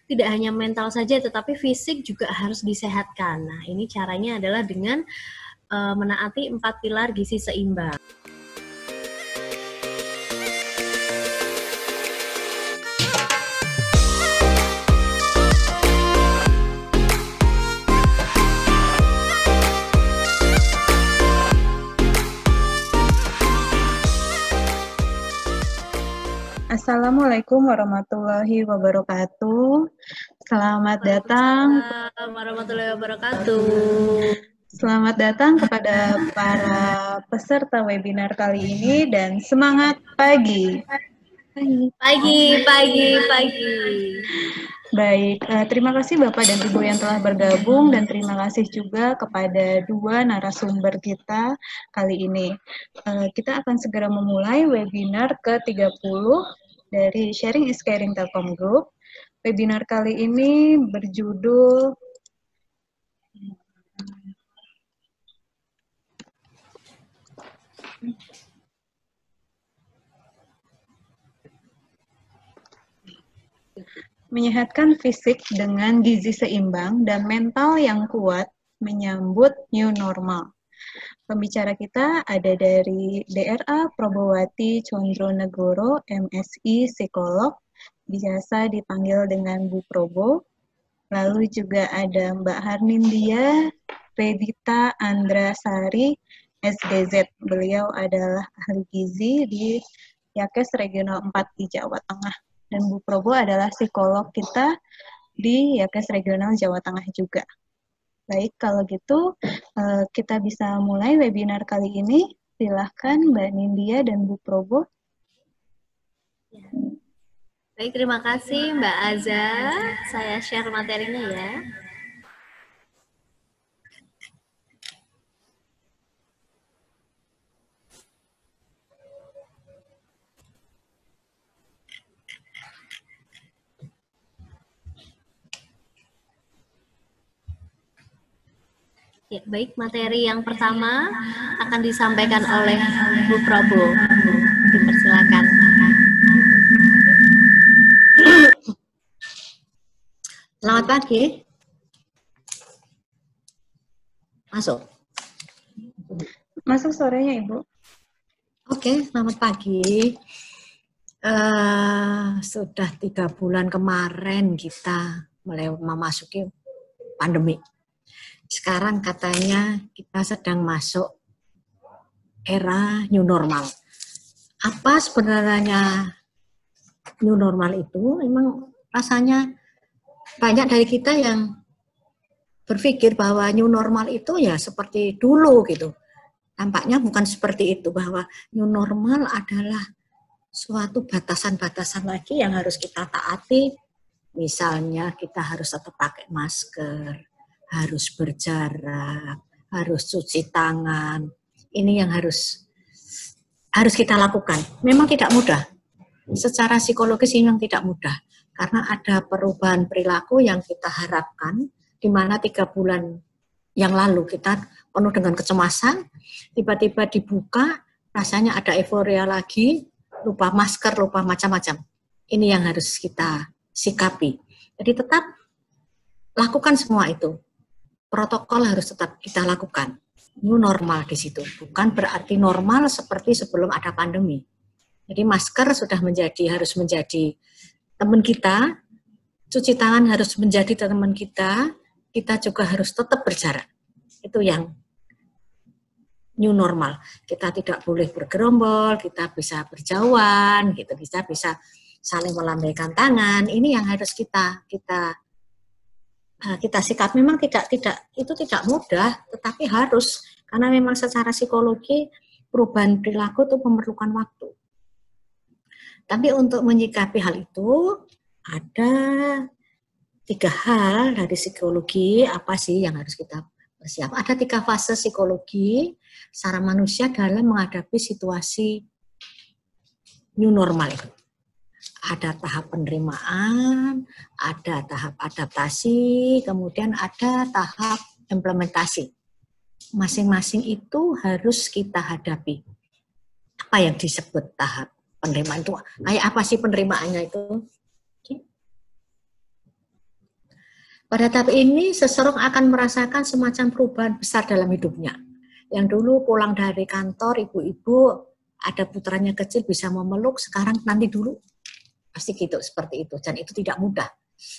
tidak hanya mental saja, tetapi fisik juga harus disehatkan. Nah, ini caranya adalah dengan menaati 4 pilar gizi seimbang. Assalamualaikum warahmatullahi wabarakatuh. Selamat datang. Waalaikumsalam warahmatullahi wabarakatuh. Selamat datang kepada para peserta webinar kali ini dan semangat pagi. Pagi. Baik, terima kasih Bapak dan Ibu yang telah bergabung dan terima kasih juga kepada dua narasumber kita kali ini. Kita akan segera memulai webinar ke-30 dari Sharing is Caring Telkom Group. Webinar kali ini berjudul Menyehatkan fisik dengan gizi seimbang dan mental yang kuat menyambut new normal. Pembicara kita ada dari DRA Probowati Condronegoro, MSI Psikolog, biasa dipanggil dengan Bu Probo. Lalu juga ada Mbak Harnindia Redita Andrasari, SGZ. Beliau adalah ahli gizi di Yakes Regional 4 di Jawa Tengah. Dan Bu Probo adalah psikolog kita di Yakes Regional Jawa Tengah juga. Baik, kalau gitu kita bisa mulai webinar kali ini. Silahkan Mbak Nindya dan Bu Probo. Baik, terima kasih Mbak Aza. Saya share materinya ya. Ya, baik, materi yang pertama akan disampaikan oleh Bu Probo. Dipersilakan. Selamat pagi. Masuk suaranya Ibu. Oke, selamat pagi. Sudah 3 bulan kemarin kita mulai memasuki pandemi. Sekarang katanya kita sedang masuk era new normal. Apa sebenarnya new normal itu? Memang rasanya banyak dari kita yang berpikir bahwa new normal itu ya seperti dulu gitu. Tampaknya bukan seperti itu, bahwa new normal adalah suatu batasan-batasan lagi yang harus kita taati. Misalnya kita harus tetap pakai masker, harus berjarak, harus cuci tangan. Ini yang harus kita lakukan. Memang tidak mudah. Secara psikologis memang tidak mudah. Karena ada perubahan perilaku yang kita harapkan, di mana 3 bulan yang lalu kita penuh dengan kecemasan, tiba-tiba dibuka, rasanya ada euforia lagi, lupa masker, lupa macam-macam. Ini yang harus kita sikapi. Jadi tetap lakukan semua itu. Protokol harus tetap kita lakukan. New normal di situ. Bukan berarti normal seperti sebelum ada pandemi. Jadi masker sudah harus menjadi teman kita, cuci tangan harus menjadi teman kita juga harus tetap berjarak. Itu yang new normal. Kita tidak boleh bergerombol, kita bisa berjauhan, gitu, bisa saling melambaikan tangan. Ini yang harus kita sikap. Memang itu tidak mudah, tetapi harus, karena memang secara psikologi perubahan perilaku itu memerlukan waktu. Tapi untuk menyikapi hal itu ada 3 hal dari psikologi, apa sih yang harus kita persiapkan. Ada 3 fase psikologi secara manusia dalam menghadapi situasi new normal itu. Ada tahap penerimaan, ada tahap adaptasi, kemudian ada tahap implementasi. Masing-masing itu harus kita hadapi. Apa yang disebut tahap penerimaan itu? Kayak apa sih penerimaannya itu? Pada tahap ini, seseorang akan merasakan semacam perubahan besar dalam hidupnya. Yang dulu pulang dari kantor, ibu-ibu, ada putranya kecil bisa memeluk, sekarang nanti dulu. Pasti gitu, seperti itu. Dan itu tidak mudah.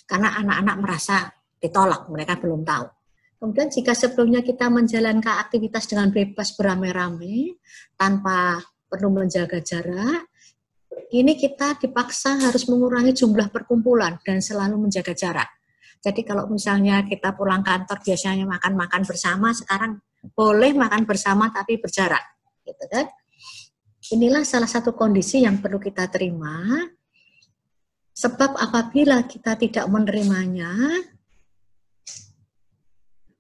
Karena anak-anak merasa ditolak, mereka belum tahu. Kemudian jika sebelumnya kita menjalankan aktivitas dengan bebas beramai-ramai, tanpa perlu menjaga jarak, kini kita dipaksa harus mengurangi jumlah perkumpulan dan selalu menjaga jarak. Jadi kalau misalnya kita pulang kantor biasanya makan-makan bersama, sekarang boleh makan bersama tapi berjarak, gitu kan? Inilah salah satu kondisi yang perlu kita terima. Sebab apabila kita tidak menerimanya,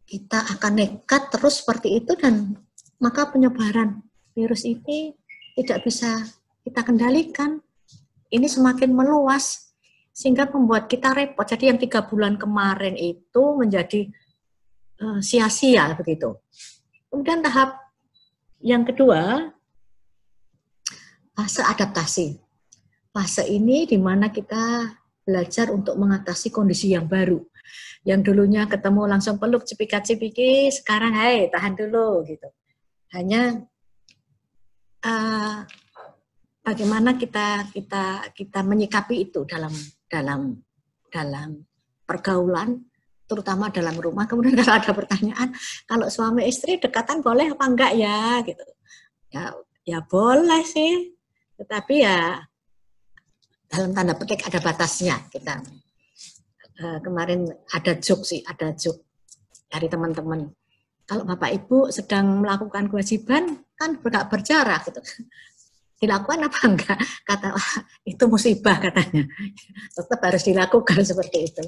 kita akan nekat terus seperti itu dan maka penyebaran virus ini tidak bisa kita kendalikan. Ini semakin meluas sehingga membuat kita repot. Jadi yang 3 bulan kemarin itu menjadi sia-sia begitu. Kemudian tahap yang kedua, fase adaptasi. Fase ini di mana kita belajar untuk mengatasi kondisi yang baru. Yang dulunya ketemu langsung peluk cipika-cipiki, sekarang hai tahan dulu gitu. Hanya bagaimana kita menyikapi itu dalam pergaulan, terutama dalam rumah. Kemudian kalau ada pertanyaan, kalau suami istri dekatan boleh apa enggak ya gitu. Ya boleh sih, tetapi ya dalam tanda petik ada batasnya. Kita kemarin ada joke dari teman-teman. Kalau Bapak Ibu sedang melakukan kewajiban, kan nggak berjarak gitu. Dilakukan apa enggak? Kata itu musibah katanya. Tetap harus dilakukan seperti itu.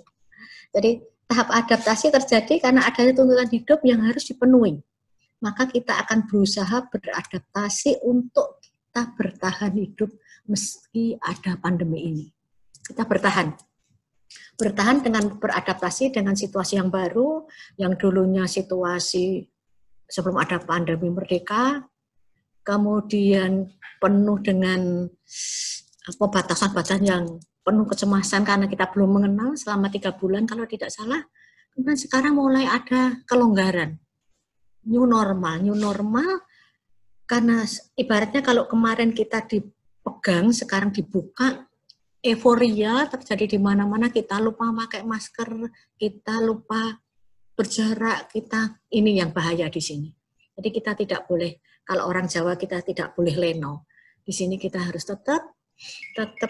Jadi tahap adaptasi terjadi karena adanya tuntutan hidup yang harus dipenuhi. Maka kita akan berusaha beradaptasi untuk kita bertahan hidup meski ada pandemi ini. Kita bertahan dengan beradaptasi dengan situasi yang baru, yang dulunya situasi sebelum ada pandemi merdeka, kemudian penuh dengan pembatasan-batasan yang penuh kecemasan karena kita belum mengenal selama 3 bulan kalau tidak salah. Kemudian sekarang mulai ada kelonggaran, new normal karena ibaratnya kalau kemarin kita dipegang, sekarang dibuka, euforia terjadi di mana-mana, kita lupa pakai masker, kita lupa berjarak, ini yang bahaya di sini. Jadi kita tidak boleh, kalau orang Jawa kita tidak boleh leno. Di sini kita harus tetap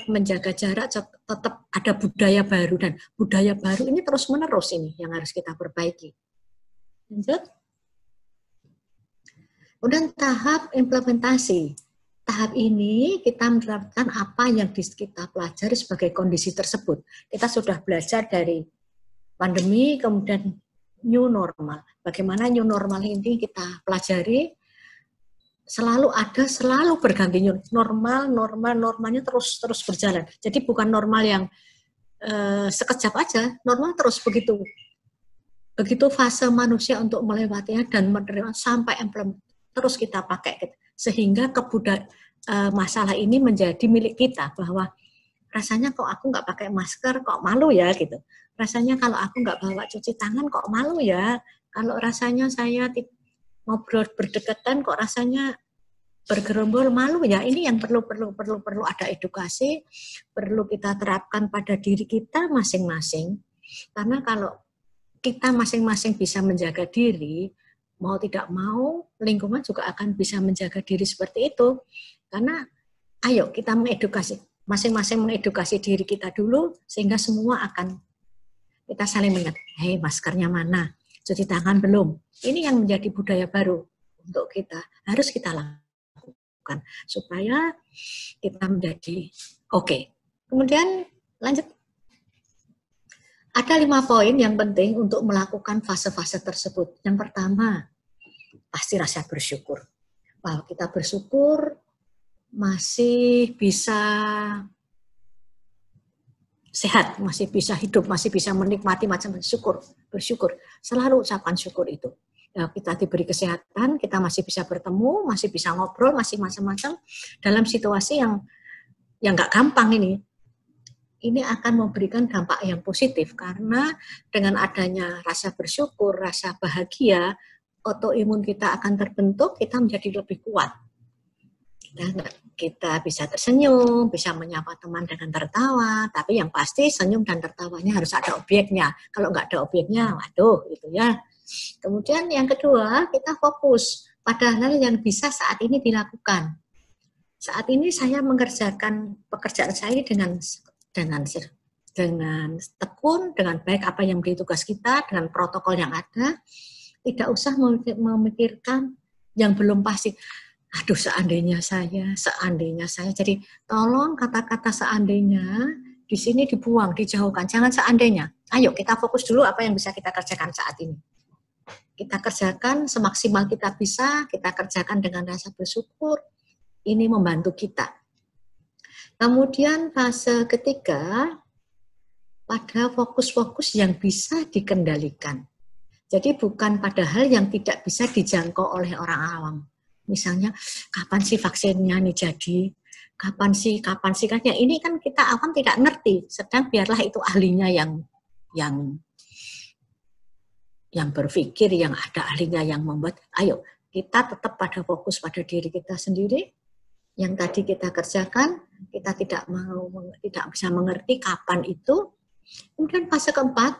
menjaga jarak, tetap ada budaya baru, dan budaya baru ini terus-menerus ini yang harus kita perbaiki. Lanjut. Kemudian tahap implementasi. Tahap ini kita menerapkan apa yang kita pelajari sebagai kondisi tersebut. Kita sudah belajar dari pandemi, kemudian new normal. Bagaimana new normal ini kita pelajari, selalu berganti new normalnya terus berjalan. Jadi bukan normal yang sekejap aja, normal terus begitu. Begitu fase manusia untuk melewatinya dan menerima sampai terus kita pakai, sehingga masalah ini menjadi milik kita, bahwa rasanya kok aku nggak pakai masker kok malu ya gitu, rasanya kalau aku nggak bawa cuci tangan kok malu ya, kalau rasanya saya ngobrol berdekatan kok rasanya bergerombol malu ya. Ini yang perlu ada edukasi, perlu kita terapkan pada diri kita masing-masing, karena kalau kita masing-masing bisa menjaga diri, mau tidak mau, lingkungan juga akan bisa menjaga diri seperti itu. Karena ayo kita mengedukasi, masing-masing mengedukasi diri kita dulu, sehingga semua akan kita saling mengingat, hei maskernya mana, cuci tangan belum. Ini yang menjadi budaya baru untuk kita, harus kita lakukan, supaya kita menjadi oke. Kemudian lanjut. Ada 5 poin yang penting untuk melakukan fase-fase tersebut. Yang pertama, pasti rasa bersyukur. Bahwa kita bersyukur masih bisa sehat, masih bisa hidup, masih bisa menikmati macam bersyukur. Selalu ucapan syukur itu. Ya, kita diberi kesehatan, kita masih bisa bertemu, masih bisa ngobrol, masih macam-macam dalam situasi yang nggak gampang ini. ini akan memberikan dampak yang positif karena dengan adanya rasa bersyukur, rasa bahagia, autoimun kita akan terbentuk, kita menjadi lebih kuat. Kita bisa tersenyum, bisa menyapa teman dengan tertawa, tapi yang pasti senyum dan tertawanya harus ada objeknya. Kalau nggak ada objeknya, waduh, gitu ya. Kemudian yang kedua, kita fokus pada hal yang bisa saat ini dilakukan. Saat ini saya mengerjakan pekerjaan saya dengan tekun, dengan baik apa yang menjadi tugas kita, dengan protokol yang ada. Tidak usah memikirkan yang belum pasti. Aduh, seandainya saya. Jadi tolong kata-kata seandainya di sini dibuang, dijauhkan. Jangan seandainya. Ayo kita fokus dulu apa yang bisa kita kerjakan saat ini. Kita kerjakan semaksimal kita bisa, kita kerjakan dengan rasa bersyukur. Ini membantu kita. Kemudian fase ketiga, pada fokus-fokus yang bisa dikendalikan. Jadi bukan pada hal yang tidak bisa dijangkau oleh orang awam. Misalnya, kapan sih vaksinnya nih jadi? Kapan sih kan? Ya, ini kan kita awam tidak ngerti. Sedang biarlah itu ahlinya yang berpikir, yang ada ahlinya yang membuat. Ayo, kita tetap pada fokus pada diri kita sendiri. Yang tadi kita kerjakan, kita tidak bisa mengerti kapan itu. Kemudian fase keempat,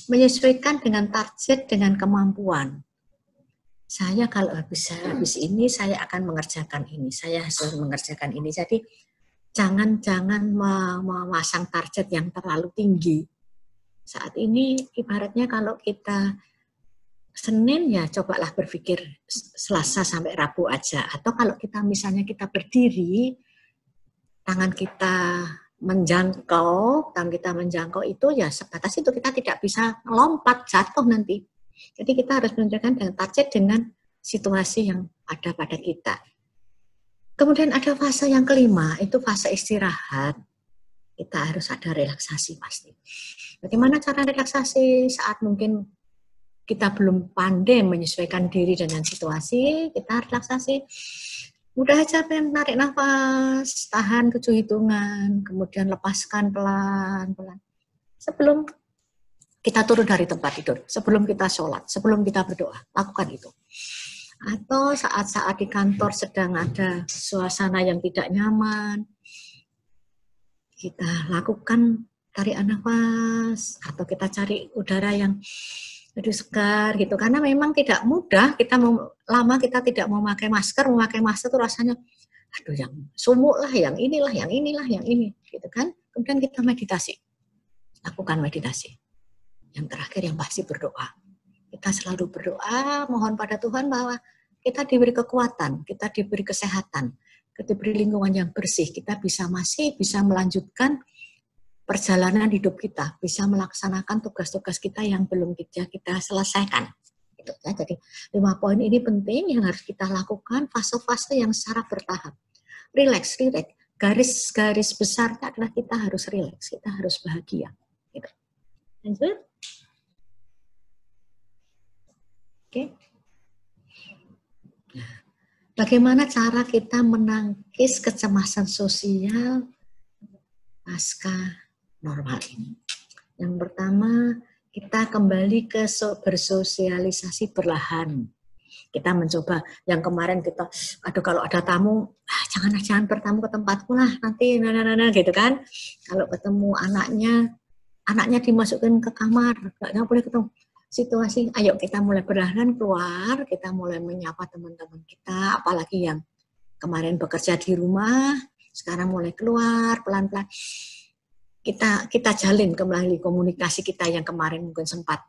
menyesuaikan dengan target, dengan kemampuan. Saya kalau habis ini, saya akan mengerjakan ini. Saya harus mengerjakan ini. Jadi, jangan memasang target yang terlalu tinggi. Saat ini, ibaratnya kalau kita Senin, ya cobalah berpikir Selasa sampai Rabu aja. Atau kalau kita misalnya kita berdiri, tangan kita menjangkau itu ya sebatas itu, kita tidak bisa lompat jatuh nanti. Jadi kita harus menunjukkan dengan target dengan situasi yang ada pada kita. Kemudian ada fase yang kelima, itu fase istirahat. Kita harus ada relaksasi pasti. Bagaimana cara relaksasi saat mungkin kita belum pandai menyesuaikan diri dengan situasi, kita relaksasi. Mudah aja, menarik nafas, tahan 7 hitungan, kemudian lepaskan pelan-pelan. Sebelum kita turun dari tempat tidur, sebelum kita sholat, sebelum kita berdoa, lakukan itu. Atau saat-saat di kantor sedang ada suasana yang tidak nyaman, kita lakukan tarikan nafas, atau kita cari udara yang lebih segar gitu, karena memang tidak mudah lama kita tidak memakai masker itu rasanya aduh, yang sumuk lah, yang inilah, yang ini gitu kan. Kemudian kita meditasi, lakukan meditasi. Yang terakhir yang pasti berdoa. Kita selalu berdoa, mohon pada Tuhan bahwa kita diberi kekuatan, kita diberi kesehatan, kita diberi lingkungan yang bersih, kita masih bisa melanjutkan perjalanan hidup kita, bisa melaksanakan tugas-tugas kita yang belum kita selesaikan. Gitu, ya. Jadi 5 poin ini penting yang harus kita lakukan fase-fase yang secara bertahap. Relax. Garis besarnya adalah kita harus relax, kita harus bahagia. Gitu. Lanjut. Oke. Bagaimana cara kita menangkis kecemasan sosial pasca normal ini? Yang pertama, kita kembali ke bersosialisasi perlahan. Kita mencoba yang kemarin kita, aduh kalau ada tamu, jangan bertamu ke tempatku lah, nanti gitu kan. Kalau ketemu anaknya dimasukkan ke kamar, nggak boleh ketemu. Situasi, ayo kita mulai perlahan keluar, kita mulai menyapa teman-teman kita, apalagi yang kemarin bekerja di rumah, sekarang mulai keluar pelan-pelan. Kita jalin kembali komunikasi kita yang kemarin mungkin sempat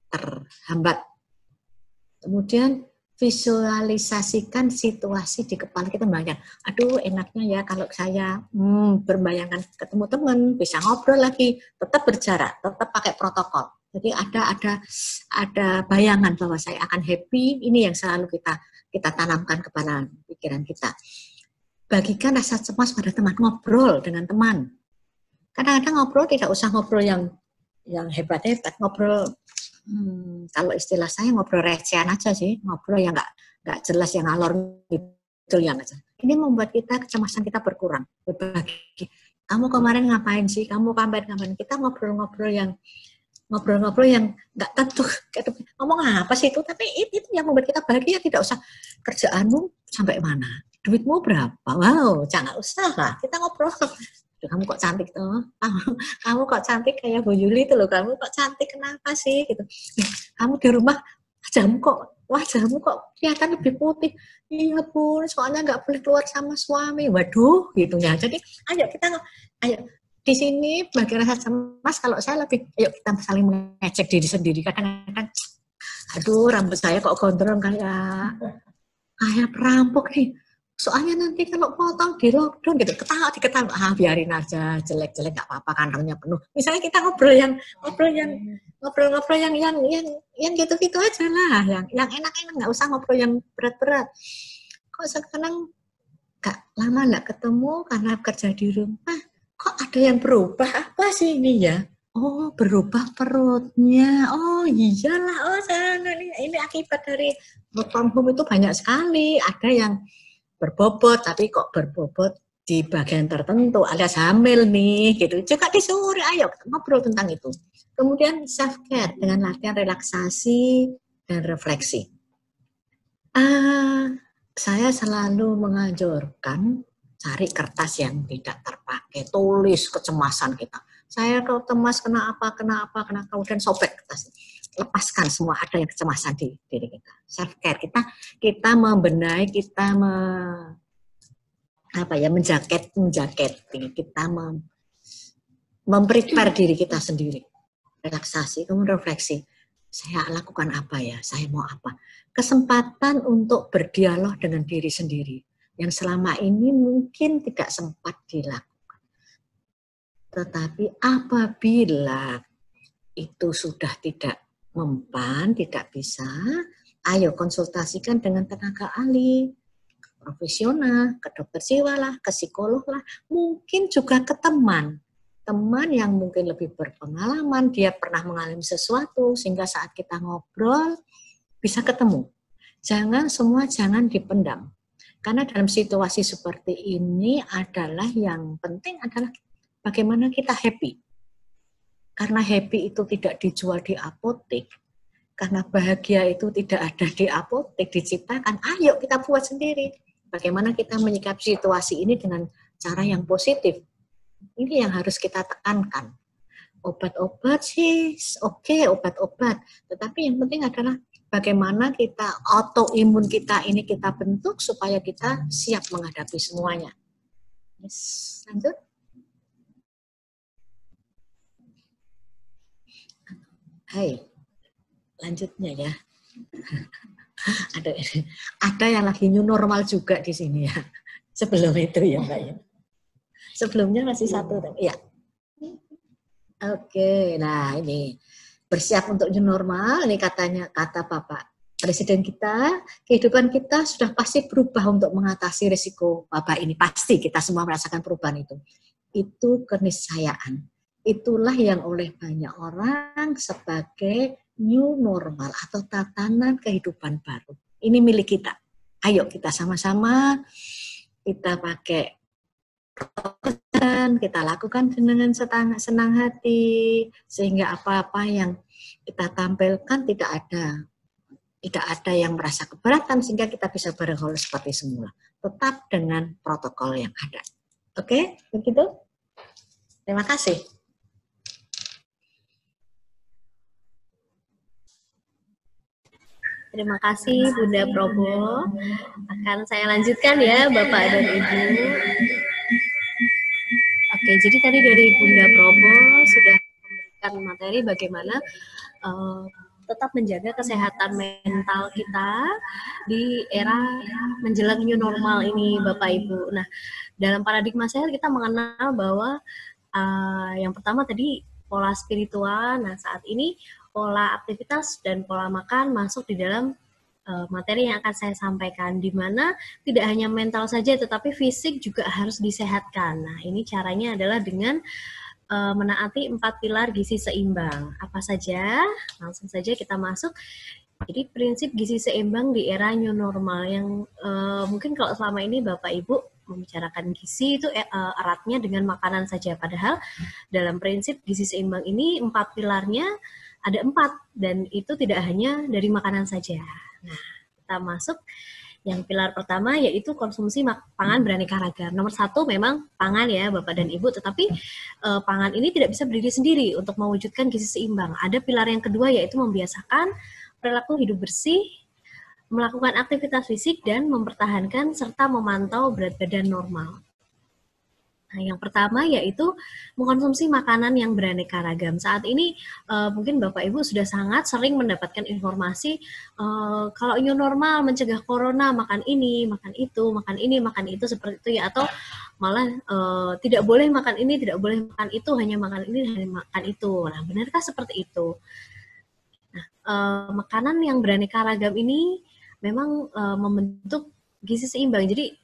terhambat. Kemudian visualisasikan situasi di kepala kita, banyak. Aduh, enaknya ya kalau saya berbayangan ketemu teman, bisa ngobrol lagi, tetap berjarak, tetap pakai protokol. Jadi ada bayangan bahwa saya akan happy, ini yang selalu kita tanamkan kepada pikiran kita. Bagikan rasa cemas pada teman, ngobrol dengan teman. Kadang-kadang ngobrol tidak usah ngobrol yang hebat-hebat, ngobrol kalau istilah saya ngobrol recehan aja sih, ngobrol yang nggak jelas, yang alor gitu yang aja. Ini membuat kecemasan kita berkurang. Berbagi. kamu kemarin ngapain sih? Kamu kapan-kapan? Kita ngobrol-ngobrol yang nggak tentu. Ngomong apa sih itu? Tapi itu yang membuat kita bahagia. Tidak usah kerjaanmu sampai mana, duitmu berapa? Wow, jangan usah lah. Kita ngobrol. Kamu kok cantik tuh, kamu kok cantik kayak Bu Yuli itu loh, kamu kok cantik kenapa sih gitu. Kamu di rumah wajahmu kok kelihatan lebih putih. Iya Bun, soalnya nggak boleh keluar sama suami. Waduh, gitu ya. Jadi ayo di sini bagi rasa cemas. Kalau saya lebih, ayo kita saling mengecek diri sendiri. Kadang-kadang, aduh rambut saya kok gondrong kayak perampok nih. Soalnya nanti kalau potong di lockdown gitu, diketawa, biarin aja, jelek-jelek nggak apa-apa, kantongnya penuh. Misalnya kita ngobrol yang gitu-gitu aja lah, yang enak-enak, nggak usah ngobrol yang berat-berat. Kok sekarang nggak lama nggak ketemu karena kerja di rumah, kok ada yang berubah apa sih ini ya? Oh, berubah perutnya. Oh iyalah, ini akibat dari work from home itu banyak sekali. Ada yang berbobot, tapi kok berbobot di bagian tertentu, alias hamil nih, gitu. Juga disuruh, ayo ngobrol tentang itu. Kemudian self-care dengan latihan relaksasi dan refleksi. Saya selalu menganjurkan cari kertas yang tidak terpakai, tulis kecemasan kita. Saya kalau cemas kena apa, kemudian sobek kertas. Lepaskan semua ada yang kecemasan di diri kita. Self care kita membenahi, kita menjaketi, kita memprepare diri kita sendiri. Relaksasi, kemudian refleksi. Saya lakukan apa ya? Saya mau apa? Kesempatan untuk berdialog dengan diri sendiri yang selama ini mungkin tidak sempat dilakukan. Tetapi apabila itu sudah tidak mempan, tidak bisa, ayo konsultasikan dengan tenaga ahli, profesional, ke dokter jiwa lah, ke psikolog lah, mungkin juga ke teman yang mungkin lebih berpengalaman, dia pernah mengalami sesuatu, sehingga saat kita ngobrol, bisa ketemu. Jangan dipendam. Karena dalam situasi seperti ini yang penting adalah bagaimana kita happy. Karena happy itu tidak dijual di apotek, karena bahagia itu tidak ada di apotek, diciptakan, ayo kita buat sendiri. Bagaimana kita menyikapi situasi ini dengan cara yang positif. Ini yang harus kita tekankan. Obat-obat sih, oke, obat-obat. Tetapi yang penting adalah bagaimana kita autoimun kita ini kita bentuk supaya kita siap menghadapi semuanya. Yes, lanjut. Hai, lanjutnya ya. Ada yang lagi new normal juga di sini ya. Sebelum itu ya Mbak ya. Sebelumnya masih satu ya. Oke, nah ini bersiap untuk new normal. Ini kata Bapak Presiden kita, kehidupan kita sudah pasti berubah untuk mengatasi risiko wabah ini. Pasti kita semua merasakan perubahan itu. Itu keniscayaan. Itulah yang oleh banyak orang sebagai new normal atau tatanan kehidupan baru. Ini milik kita. Ayo kita sama-sama, kita pakai protokol, kita lakukan dengan senang hati, sehingga apa-apa yang kita tampilkan tidak ada yang merasa keberatan, sehingga kita bisa bergaul seperti semula. Tetap dengan protokol yang ada. Oke, begitu? Terima kasih. Terima kasih Bunda Probo. Akan saya lanjutkan ya Bapak dan Ibu. Oke, jadi tadi dari Bunda Probo sudah memberikan materi bagaimana tetap menjaga kesehatan mental kita di era menjelang new normal ini Bapak Ibu. Nah, dalam paradigma saya kita mengenal bahwa yang pertama tadi pola spiritual. Nah, saat ini pola aktivitas dan pola makan masuk di dalam materi yang akan saya sampaikan, di mana tidak hanya mental saja tetapi fisik juga harus disehatkan. Nah, ini caranya adalah dengan menaati 4 pilar gizi seimbang. Apa saja? Langsung saja kita masuk. Jadi prinsip gizi seimbang di era new normal yang mungkin kalau selama ini Bapak Ibu membicarakan gizi itu eratnya dengan makanan saja. Padahal dalam prinsip gizi seimbang ini 4 pilarnya ada 4 dan itu tidak hanya dari makanan saja. Nah, kita masuk yang pilar pertama yaitu konsumsi pangan beraneka ragam. Nomor 1 memang pangan ya Bapak dan Ibu, tetapi pangan ini tidak bisa berdiri sendiri untuk mewujudkan gizi seimbang. Ada pilar yang kedua yaitu membiasakan perilaku hidup bersih, melakukan aktivitas fisik, dan mempertahankan serta memantau berat badan normal. Nah, yang pertama yaitu mengkonsumsi makanan yang beraneka ragam. Saat ini mungkin Bapak Ibu sudah sangat sering mendapatkan informasi kalau new normal mencegah corona, makan ini, makan itu, makan ini, makan itu, seperti itu ya, atau malah tidak boleh makan ini, tidak boleh makan itu, hanya makan ini, hanya makan itu. Nah, benarkah seperti itu? Nah, makanan yang beraneka ragam ini memang membentuk gizi seimbang. Jadi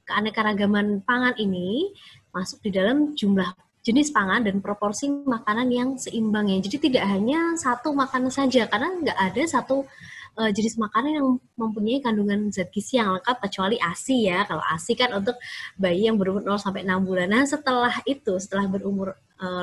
keanekaragaman pangan ini masuk di dalam jumlah jenis pangan dan proporsi makanan yang seimbangnya. Jadi tidak hanya satu makanan saja, karena nggak ada satu jenis makanan yang mempunyai kandungan zat gizi yang lengkap kecuali ASI ya. Kalau ASI kan untuk bayi yang berumur 0-6 bulan. Nah, setelah itu, setelah berumur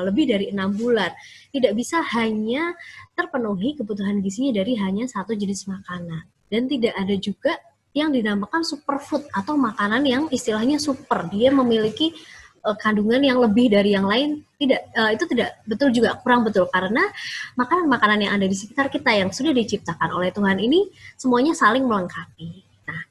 lebih dari 6 bulan, tidak bisa hanya terpenuhi kebutuhan gizinya dari hanya satu jenis makanan. Dan tidak ada juga yang dinamakan superfood atau makanan yang istilahnya super. Dia memiliki kandungan yang lebih dari yang lain. Itu tidak betul juga, kurang betul, karena makanan-makanan yang ada di sekitar kita yang sudah diciptakan oleh Tuhan ini semuanya saling melengkapi. Nah,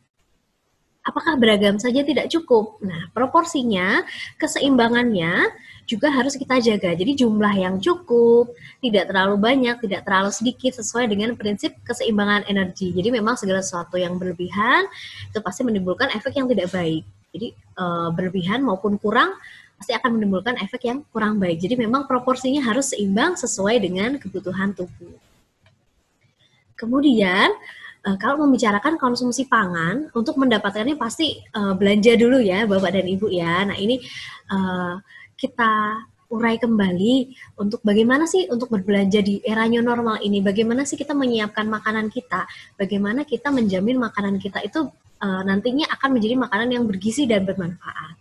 apakah beragam saja tidak cukup? Nah, proporsinya, keseimbangannya juga harus kita jaga. Jadi jumlah yang cukup, tidak terlalu banyak, tidak terlalu sedikit, sesuai dengan prinsip keseimbangan energi. Jadi memang segala sesuatu yang berlebihan itu pasti menimbulkan efek yang tidak baik. Jadi berlebihan maupun kurang pasti akan menimbulkan efek yang kurang baik. Jadi memang proporsinya harus seimbang sesuai dengan kebutuhan tubuh. Kemudian kalau membicarakan konsumsi pangan, untuk mendapatkannya pasti belanja dulu ya Bapak dan Ibu ya. Nah, ini kita urai kembali untuk bagaimana sih untuk berbelanja di era new normal ini, bagaimana sih kita menyiapkan makanan kita, bagaimana kita menjamin makanan kita itu nantinya akan menjadi makanan yang bergizi dan bermanfaat.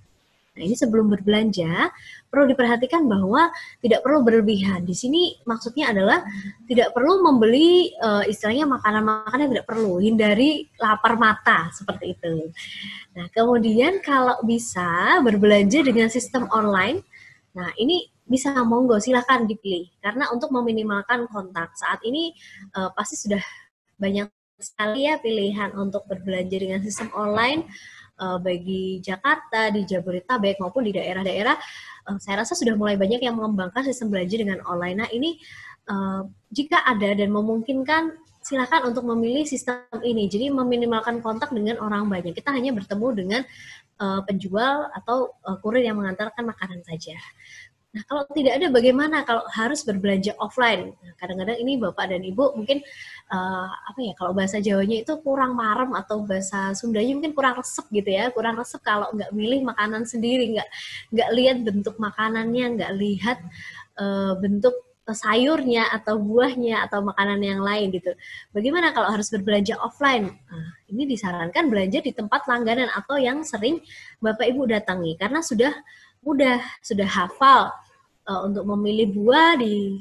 Nah, ini sebelum berbelanja perlu diperhatikan bahwa tidak perlu berlebihan. Di sini maksudnya adalah tidak perlu membeli istilahnya makanan-makanan yang tidak perlu, hindari lapar mata seperti itu. Nah, kemudian kalau bisa berbelanja dengan sistem online, nah ini bisa monggo silahkan dipilih. Karena untuk meminimalkan kontak, saat ini pasti sudah banyak sekali ya pilihan untuk berbelanja dengan sistem online, bagi Jakarta, di Jabodetabek maupun di daerah-daerah. Saya rasa sudah mulai banyak yang mengembangkan sistem belanja dengan online. Nah, ini jika ada dan memungkinkan, silakan untuk memilih sistem ini. Jadi meminimalkan kontak dengan orang banyak. Kita hanya bertemu dengan penjual atau kurir yang mengantarkan makanan saja. Nah, kalau tidak ada bagaimana kalau harus berbelanja offline? Nah, kadang-kadang ini Bapak dan Ibu mungkin kalau bahasa Jawanya itu kurang marem atau bahasa Sundanya mungkin kurang resep gitu ya, kurang resep kalau nggak milih makanan sendiri, nggak lihat bentuk makanannya, nggak lihat bentuk sayurnya atau buahnya atau makanan yang lain gitu. Bagaimana kalau harus berbelanja offline? Nah, ini disarankan belanja di tempat langganan atau yang sering Bapak Ibu datangi karena sudah mudah, sudah hafal untuk memilih buah di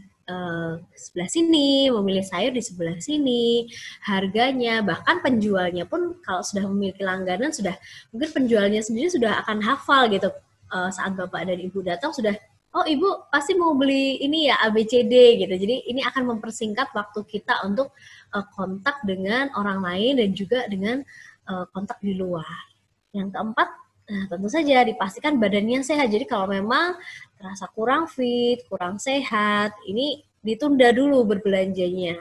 sebelah sini, memilih sayur di sebelah sini, harganya, bahkan penjualnya pun kalau sudah memiliki langganan sudah mungkin penjualnya sendiri sudah akan hafal gitu. Saat Bapak dan Ibu datang sudah, oh Ibu pasti mau beli ini ya ABCD gitu. Jadi ini akan mempersingkat waktu kita untuk kontak dengan orang lain dan juga dengan kontak di luar. Yang keempat, nah, tentu saja dipastikan badannya sehat. Jadi kalau memang terasa kurang fit, kurang sehat, ini ditunda dulu berbelanjanya.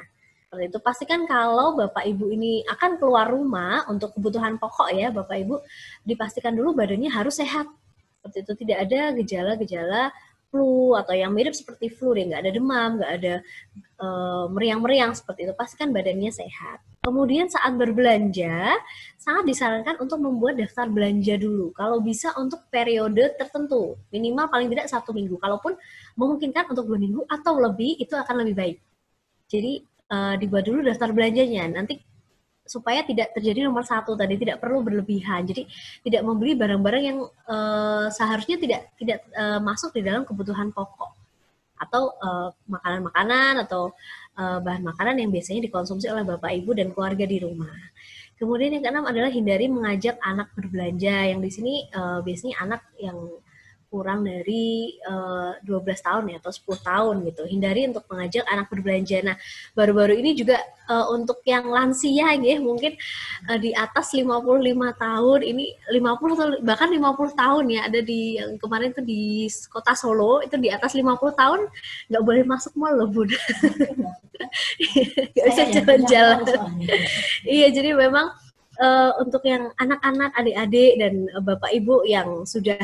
Seperti itu, pastikan kalau Bapak Ibu ini akan keluar rumah untuk kebutuhan pokok ya, Bapak Ibu, dipastikan dulu badannya harus sehat. Seperti itu, tidak ada gejala-gejala flu atau yang mirip seperti flu, ya, nggak ada demam, nggak ada meriang-meriang seperti itu. Pastikan badannya sehat. Kemudian saat berbelanja, sangat disarankan untuk membuat daftar belanja dulu. Kalau bisa untuk periode tertentu, minimal paling tidak 1 minggu. Kalaupun memungkinkan untuk 2 minggu atau lebih, itu akan lebih baik. Jadi dibuat dulu daftar belanjanya. Nanti supaya tidak terjadi nomor satu tadi, tidak perlu berlebihan. Jadi tidak membeli barang-barang yang seharusnya tidak masuk di dalam kebutuhan pokok, atau makanan-makanan atau bahan makanan yang biasanya dikonsumsi oleh Bapak Ibu dan keluarga di rumah. Kemudian yang keenam adalah hindari mengajak anak berbelanja, yang di sini biasanya anak yang kurang dari 12 tahun ya, atau 10 tahun gitu. Hindari untuk mengajak anak berbelanja. Nah, baru-baru ini juga untuk yang lansia ya, mungkin di atas 55 tahun, ini 50 atau bahkan 50 tahun ya, ada di yang kemarin tuh di kota Solo, itu di atas 50 tahun nggak boleh masuk mall loh, Bun. Nggak bisa jalan-jalan. Iya, jadi memang untuk yang anak-anak, adik-adik, dan Bapak Ibu yang sudah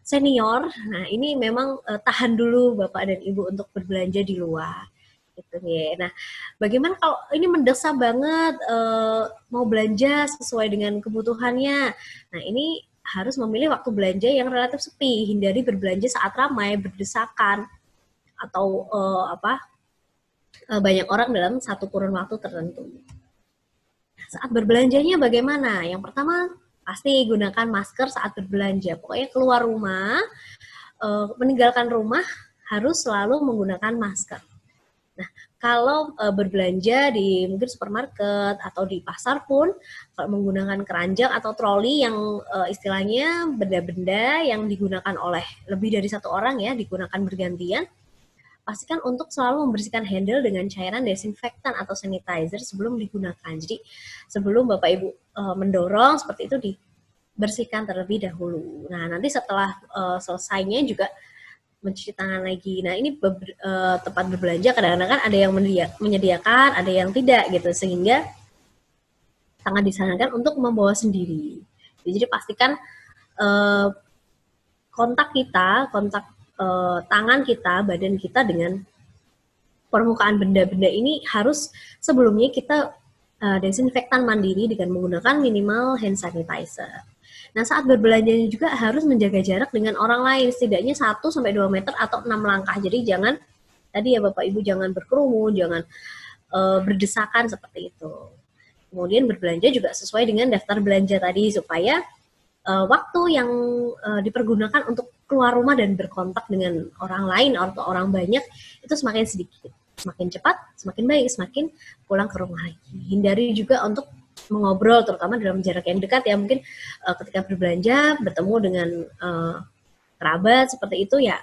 senior, nah ini memang tahan dulu Bapak dan Ibu untuk berbelanja di luar. Gitu ya. Nah, bagaimana kalau ini mendesak banget mau belanja sesuai dengan kebutuhannya? Nah, ini harus memilih waktu belanja yang relatif sepi, hindari berbelanja saat ramai, berdesakan, atau banyak orang dalam satu kurun waktu tertentu. Saat berbelanjanya bagaimana? Yang pertama, pasti gunakan masker saat berbelanja. Pokoknya keluar rumah, meninggalkan rumah harus selalu menggunakan masker. Nah, kalau berbelanja di mungkin supermarket atau di pasar pun, kalau menggunakan keranjang atau troli yang istilahnya benda-benda yang digunakan oleh lebih dari satu orang ya, digunakan bergantian, pastikan untuk selalu membersihkan handle dengan cairan desinfektan atau sanitizer sebelum digunakan. Jadi sebelum Bapak Ibu mendorong seperti itu, dibersihkan terlebih dahulu. Nah, nanti setelah selesainya juga mencuci tangan lagi. Nah, ini tempat berbelanja kadang-kadang kan ada yang menyediakan, ada yang tidak gitu, sehingga sangat disarankan untuk membawa sendiri. Jadi pastikan kontak tangan kita, badan kita dengan permukaan benda-benda ini harus sebelumnya kita desinfektan mandiri dengan menggunakan minimal hand sanitizer. Nah, saat berbelanjanya juga harus menjaga jarak dengan orang lain, setidaknya 1-2 meter atau 6 langkah. Jadi jangan, tadi ya Bapak Ibu, jangan berkerumun, jangan berdesakan seperti itu. Kemudian berbelanja juga sesuai dengan daftar belanja tadi, supaya waktu yang dipergunakan untuk keluar rumah dan berkontak dengan orang lain atau orang banyak itu semakin sedikit. Semakin cepat, semakin baik, semakin pulang ke rumah lagi. Hindari juga untuk mengobrol, terutama dalam jarak yang dekat ya, mungkin ketika berbelanja bertemu dengan kerabat seperti itu ya,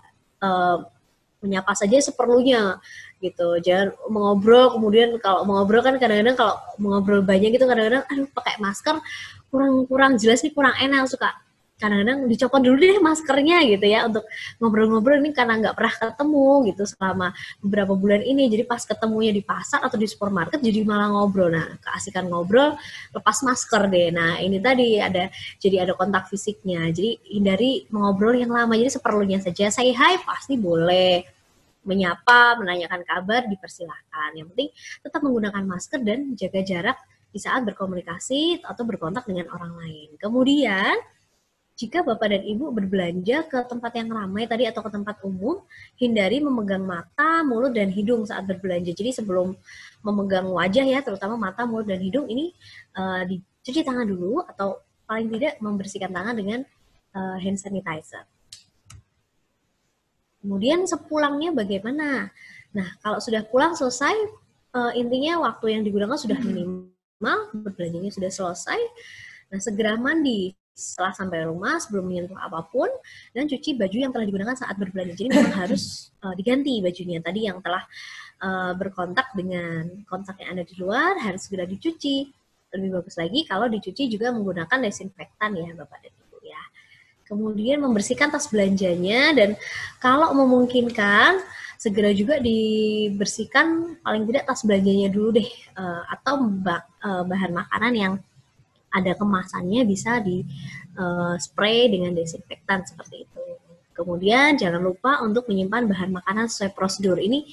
menyapa saja seperlunya gitu, jangan mengobrol. Kemudian kalau mengobrol kan kadang-kadang kalau mengobrol banyak gitu kadang-kadang aduh pakai masker kurang jelas nih, kurang enak, suka kadang-kadang dicopot dulu deh maskernya gitu ya untuk ngobrol-ngobrol. Ini karena nggak pernah ketemu gitu selama beberapa bulan ini, jadi pas ketemunya di pasar atau di supermarket jadi malah ngobrol. Nah, keasikan ngobrol lepas masker deh. Nah, ini tadi jadi ada kontak fisiknya, jadi hindari mengobrol yang lama. Jadi seperlunya saja, say hi pasti boleh, menyapa, menanyakan kabar dipersilahkan. Yang penting tetap menggunakan masker dan jaga jarak di saat berkomunikasi atau berkontak dengan orang lain. Kemudian jika Bapak dan Ibu berbelanja ke tempat yang ramai tadi atau ke tempat umum, hindari memegang mata, mulut, dan hidung saat berbelanja. Jadi sebelum memegang wajah ya, terutama mata, mulut, dan hidung, ini dicuci tangan dulu, atau paling tidak membersihkan tangan dengan hand sanitizer. Kemudian sepulangnya bagaimana? Nah, kalau sudah pulang selesai, intinya waktu yang digunakan sudah minimal, berbelanjanya sudah selesai. Nah, segera mandi setelah sampai rumah sebelum menyentuh apapun, dan cuci baju yang telah digunakan saat berbelanja. Jadi memang harus diganti bajunya tadi yang telah berkontak dengan kontak yang ada di luar, harus segera dicuci. Lebih bagus lagi kalau dicuci juga menggunakan desinfektan ya Bapak dan Ibu ya. Kemudian membersihkan tas belanjanya, dan kalau memungkinkan segera juga dibersihkan paling tidak tas belanjanya dulu deh, atau bahan makanan yang ada kemasannya bisa di spray dengan desinfektan seperti itu. Kemudian jangan lupa untuk menyimpan bahan makanan sesuai prosedur. Ini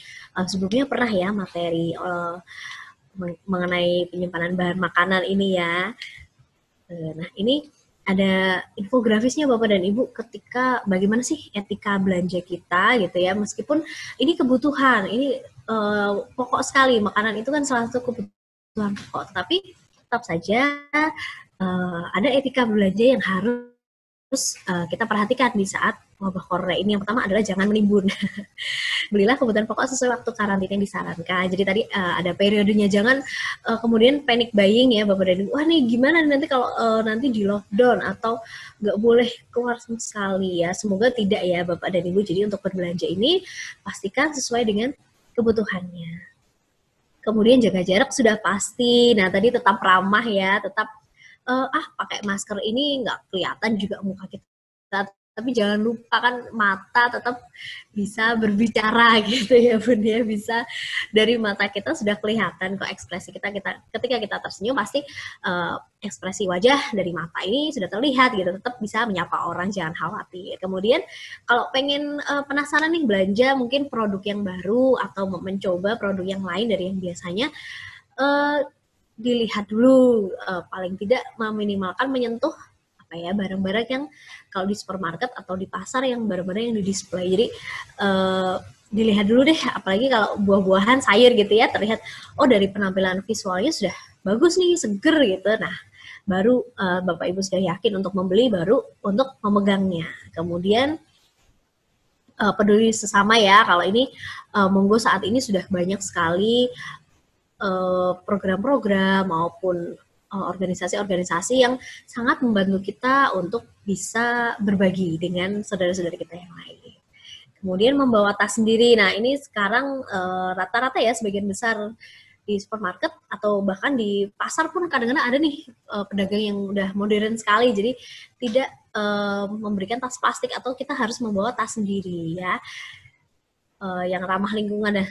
sebelumnya pernah ya materi mengenai penyimpanan bahan makanan ini ya. Nah, ini ada infografisnya Bapak dan Ibu ketika bagaimana sih etika belanja kita gitu ya. Meskipun ini kebutuhan, ini pokok sekali, makanan itu kan salah satu kebutuhan pokok, tapi tetap saja ada etika belanja yang harus kita perhatikan di saat wabah corona ini. Yang pertama adalah jangan menimbun. Belilah kebutuhan pokok sesuai waktu karantina yang disarankan. Jadi tadi ada periodenya, jangan kemudian panic buying ya Bapak dan Ibu. Wah nih gimana nanti kalau nanti di lockdown atau nggak boleh keluar sama sekali ya. Semoga tidak ya Bapak dan Ibu. Jadi untuk berbelanja ini pastikan sesuai dengan kebutuhannya. Kemudian jaga jarak sudah pasti. Nah tadi tetap ramah ya, tetap pakai masker ini nggak kelihatan juga muka kita. Tapi jangan lupa kan mata tetap bisa berbicara gitu ya Bun ya, bisa dari mata kita sudah kelihatan kok ekspresi kita ketika kita tersenyum pasti ekspresi wajah dari mata ini sudah terlihat gitu, tetap bisa menyapa orang, jangan khawatir. Kemudian kalau pengen penasaran nih belanja mungkin produk yang baru atau mencoba produk yang lain dari yang biasanya, dilihat dulu, paling tidak meminimalkan menyentuh barang-barang yang kalau di supermarket atau di pasar yang barang-barang yang di display. Jadi dilihat dulu deh, apalagi kalau buah-buahan, sayur gitu ya, terlihat dari penampilan visualnya sudah bagus nih, seger gitu. Nah, baru Bapak Ibu sudah yakin untuk membeli, baru untuk memegangnya. Kemudian peduli sesama ya, kalau ini monggo saat ini sudah banyak sekali program-program maupun organisasi-organisasi yang sangat membantu kita untuk bisa berbagi dengan saudara-saudara kita yang lain. Kemudian membawa tas sendiri. Nah ini sekarang rata-rata ya sebagian besar di supermarket atau bahkan di pasar pun kadang-kadang ada nih pedagang yang udah modern sekali. Jadi tidak memberikan tas plastik atau kita harus membawa tas sendiri ya, yang ramah lingkungan. Nah,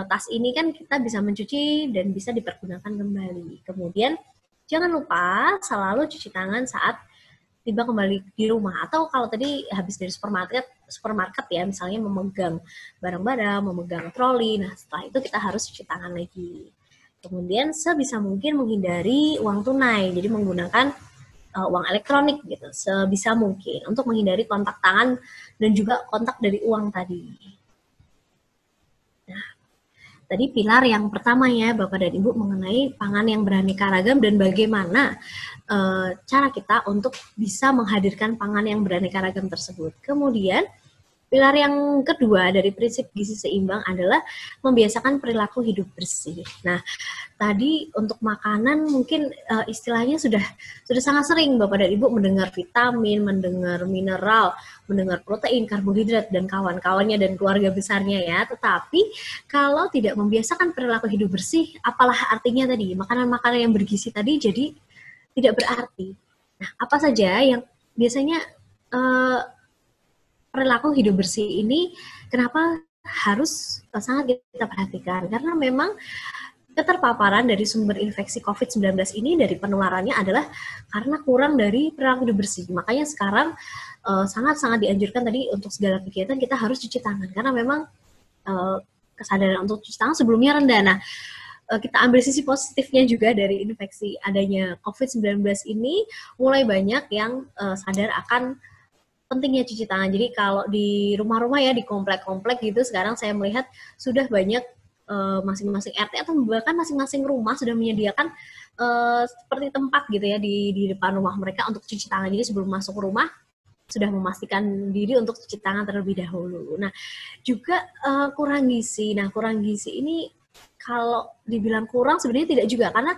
tas ini kan kita bisa mencuci dan bisa dipergunakan kembali. Kemudian jangan lupa selalu cuci tangan saat tiba kembali di rumah, atau kalau tadi habis dari supermarket ya, misalnya memegang barang-barang, memegang troli, nah setelah itu kita harus cuci tangan lagi. Kemudian sebisa mungkin menghindari uang tunai, jadi menggunakan uang elektronik gitu sebisa mungkin untuk menghindari kontak tangan dan juga kontak dari uang tadi. Tadi pilar yang pertama ya Bapak dan Ibu mengenai pangan yang beraneka ragam dan bagaimana cara kita untuk bisa menghadirkan pangan yang beraneka ragam tersebut. Kemudian pilar yang kedua dari prinsip gizi seimbang adalah membiasakan perilaku hidup bersih. Nah, tadi untuk makanan mungkin istilahnya sudah sangat sering Bapak dan Ibu mendengar vitamin, mendengar mineral, mendengar protein, karbohidrat, dan kawan-kawannya dan keluarga besarnya ya. Tetapi kalau tidak membiasakan perilaku hidup bersih, apalah artinya tadi? Makanan-makanan yang bergizi tadi jadi tidak berarti. Nah, apa saja yang biasanya perilaku hidup bersih ini kenapa harus sangat kita perhatikan? Karena memang keterpaparan dari sumber infeksi COVID-19 ini dari penularannya adalah karena kurang dari perilaku hidup bersih. Makanya sekarang sangat-sangat dianjurkan tadi untuk segala kegiatan kita harus cuci tangan. Karena memang kesadaran untuk cuci tangan sebelumnya rendah. Nah, kita ambil sisi positifnya juga dari infeksi adanya COVID-19 ini, mulai banyak yang sadar akan pentingnya cuci tangan. Jadi kalau di rumah-rumah ya, di komplek-komplek gitu, sekarang saya melihat sudah banyak masing-masing RT atau bahkan masing-masing rumah sudah menyediakan seperti tempat gitu ya di depan rumah mereka untuk cuci tangan. Jadi sebelum masuk rumah sudah memastikan diri untuk cuci tangan terlebih dahulu. Nah, juga kurang gizi. Nah, kurang gizi ini kalau dibilang kurang sebenarnya tidak juga, karena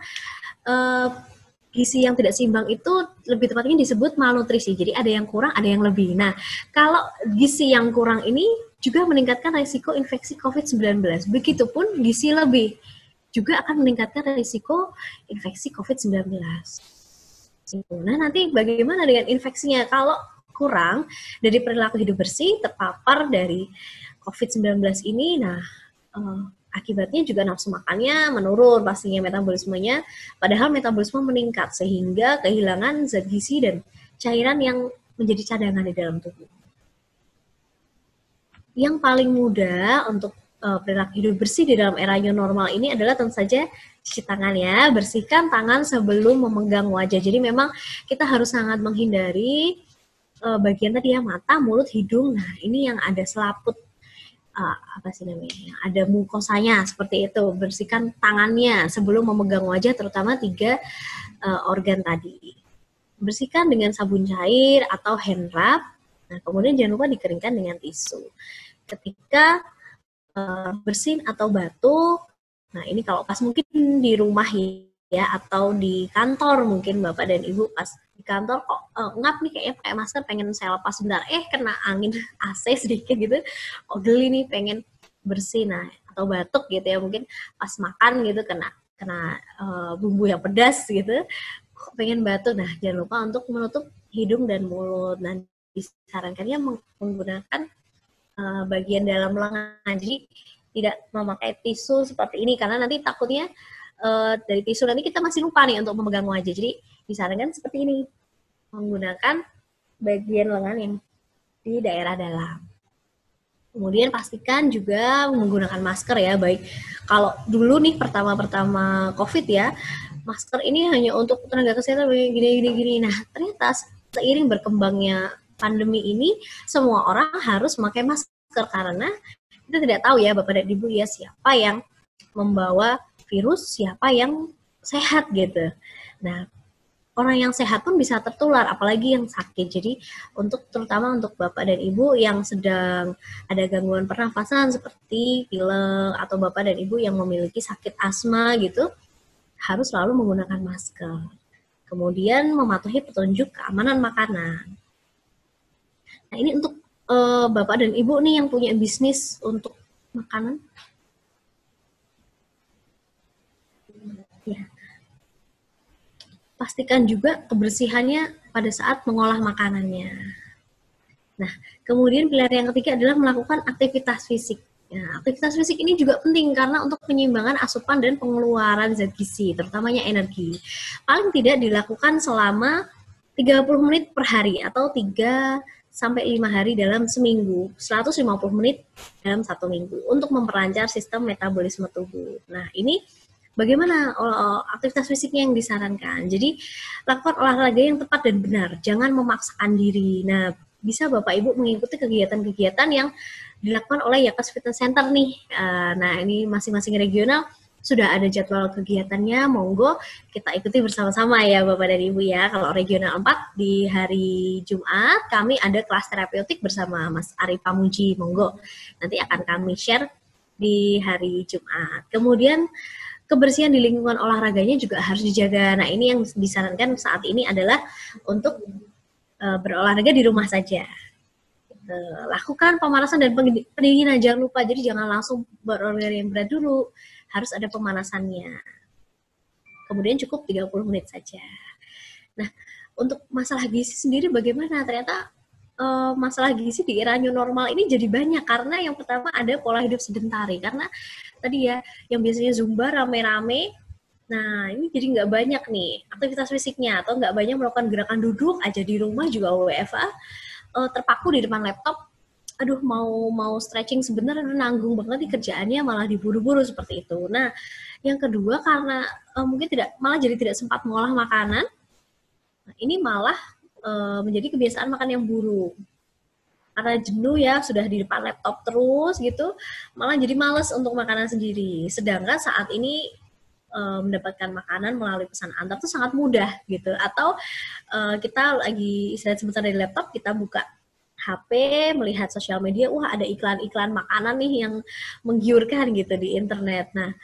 gizi yang tidak seimbang itu lebih tepatnya disebut malnutrisi. Jadi ada yang kurang, ada yang lebih. Nah, kalau gizi yang kurang ini juga meningkatkan risiko infeksi COVID-19. Begitupun gizi lebih juga akan meningkatkan risiko infeksi COVID-19. Nah, nanti bagaimana dengan infeksinya? Kalau kurang dari perilaku hidup bersih, terpapar dari COVID-19 ini, nah akibatnya juga nafsu makannya menurun, pastinya metabolismenya, padahal metabolisme meningkat sehingga kehilangan zat gizi dan cairan yang menjadi cadangan di dalam tubuh. Yang paling mudah untuk perilaku hidup bersih di dalam era new normal ini adalah tentu saja cuci tangan ya, bersihkan tangan sebelum memegang wajah. Jadi memang kita harus sangat menghindari bagian tadi ya, mata, mulut, hidung. Nah ini yang ada selaput apa sih namanya, yang ada mukosanya seperti itu. Bersihkan tangannya sebelum memegang wajah, terutama 3 organ tadi. Bersihkan dengan sabun cair atau hand rub. Nah, kemudian jangan lupa dikeringkan dengan tisu. Ketika bersin atau batuk, nah ini kalau pas mungkin di rumah ya, atau di kantor mungkin Bapak dan Ibu pas di kantor kok ngap nih kayaknya pakai masker, pengen saya lepas sebentar, kena angin AC sedikit gitu, kok geli nih pengen bersin, nah atau batuk gitu ya, mungkin pas makan gitu kena bumbu yang pedas gitu, kok pengen batuk, nah jangan lupa untuk menutup hidung dan mulut. Nah disarankannya menggunakan bagian dalam lengan, jadi tidak memakai tisu seperti ini karena nanti takutnya dari tisu nanti kita masih lupa nih untuk memegang wajah. Jadi disarankan seperti ini, menggunakan bagian lengan yang di daerah dalam. Kemudian pastikan juga menggunakan masker ya, baik kalau dulu nih pertama-pertama COVID ya, masker ini hanya untuk tenaga kesehatan gini. Nah ternyata seiring berkembangnya pandemi ini, semua orang harus memakai masker karena kita tidak tahu ya Bapak dan Ibu ya, siapa yang membawa virus, siapa yang sehat gitu. Nah, orang yang sehat pun bisa tertular, apalagi yang sakit. Jadi, terutama untuk Bapak dan Ibu yang sedang ada gangguan pernafasan seperti pilek, atau Bapak dan Ibu yang memiliki sakit asma gitu, harus selalu menggunakan masker. Kemudian mematuhi petunjuk keamanan makanan. Nah, ini untuk Bapak dan Ibu nih yang punya bisnis untuk makanan. Ya. Pastikan juga kebersihannya pada saat mengolah makanannya. Nah, kemudian pilihan yang ketiga adalah melakukan aktivitas fisik. Nah, aktivitas fisik ini juga penting karena untuk penyeimbangan asupan dan pengeluaran zat gizi, terutamanya energi. Paling tidak dilakukan selama 30 menit per hari atau 3 sampai 5 hari dalam seminggu, 150 menit dalam 1 minggu untuk memperlancar sistem metabolisme tubuh. Nah, ini bagaimana aktivitas fisiknya yang disarankan? Jadi, lakukan olahraga yang tepat dan benar, jangan memaksakan diri. Nah, bisa Bapak Ibu mengikuti kegiatan-kegiatan yang dilakukan oleh Yakas Fitness Center nih. Nah, ini masing-masing regional sudah ada jadwal kegiatannya, monggo kita ikuti bersama-sama ya Bapak dan Ibu ya. Kalau regional 4 di hari Jumat, kami ada kelas terapeutik bersama Mas Ari Pamuji, monggo. Nanti akan kami share di hari Jumat. Kemudian kebersihan di lingkungan olahraganya juga harus dijaga. Nah, ini yang disarankan saat ini adalah untuk berolahraga di rumah saja. Lakukan pemanasan dan pendinginan, jangan lupa. Jadi jangan langsung berolahraga yang berat dulu, harus ada pemanasannya. Kemudian cukup 30 menit saja. Nah, untuk masalah gizi sendiri bagaimana? Ternyata masalah gizi di era new normal ini jadi banyak karena yang pertama ada pola hidup sedentari. Karena tadi ya, yang biasanya Zumba rame-rame, nah ini jadi nggak banyak nih aktivitas fisiknya, atau nggak banyak melakukan gerakan duduk aja di rumah juga WFA, terpaku di depan laptop, aduh mau stretching sebentar, aduh nanggung banget nih kerjaannya, malah diburu-buru seperti itu. Nah, yang kedua karena mungkin malah jadi tidak sempat mengolah makanan, nah, ini malah menjadi kebiasaan makan yang buruk. Karena jenuh ya, sudah di depan laptop terus gitu, malah jadi males untuk makanan sendiri. Sedangkan saat ini mendapatkan makanan melalui pesan antar itu sangat mudah gitu. Atau kita lagi istirahat sebentar dari laptop, kita buka HP, melihat sosial media, wah ada iklan-iklan makanan nih yang menggiurkan gitu di internet. Nah,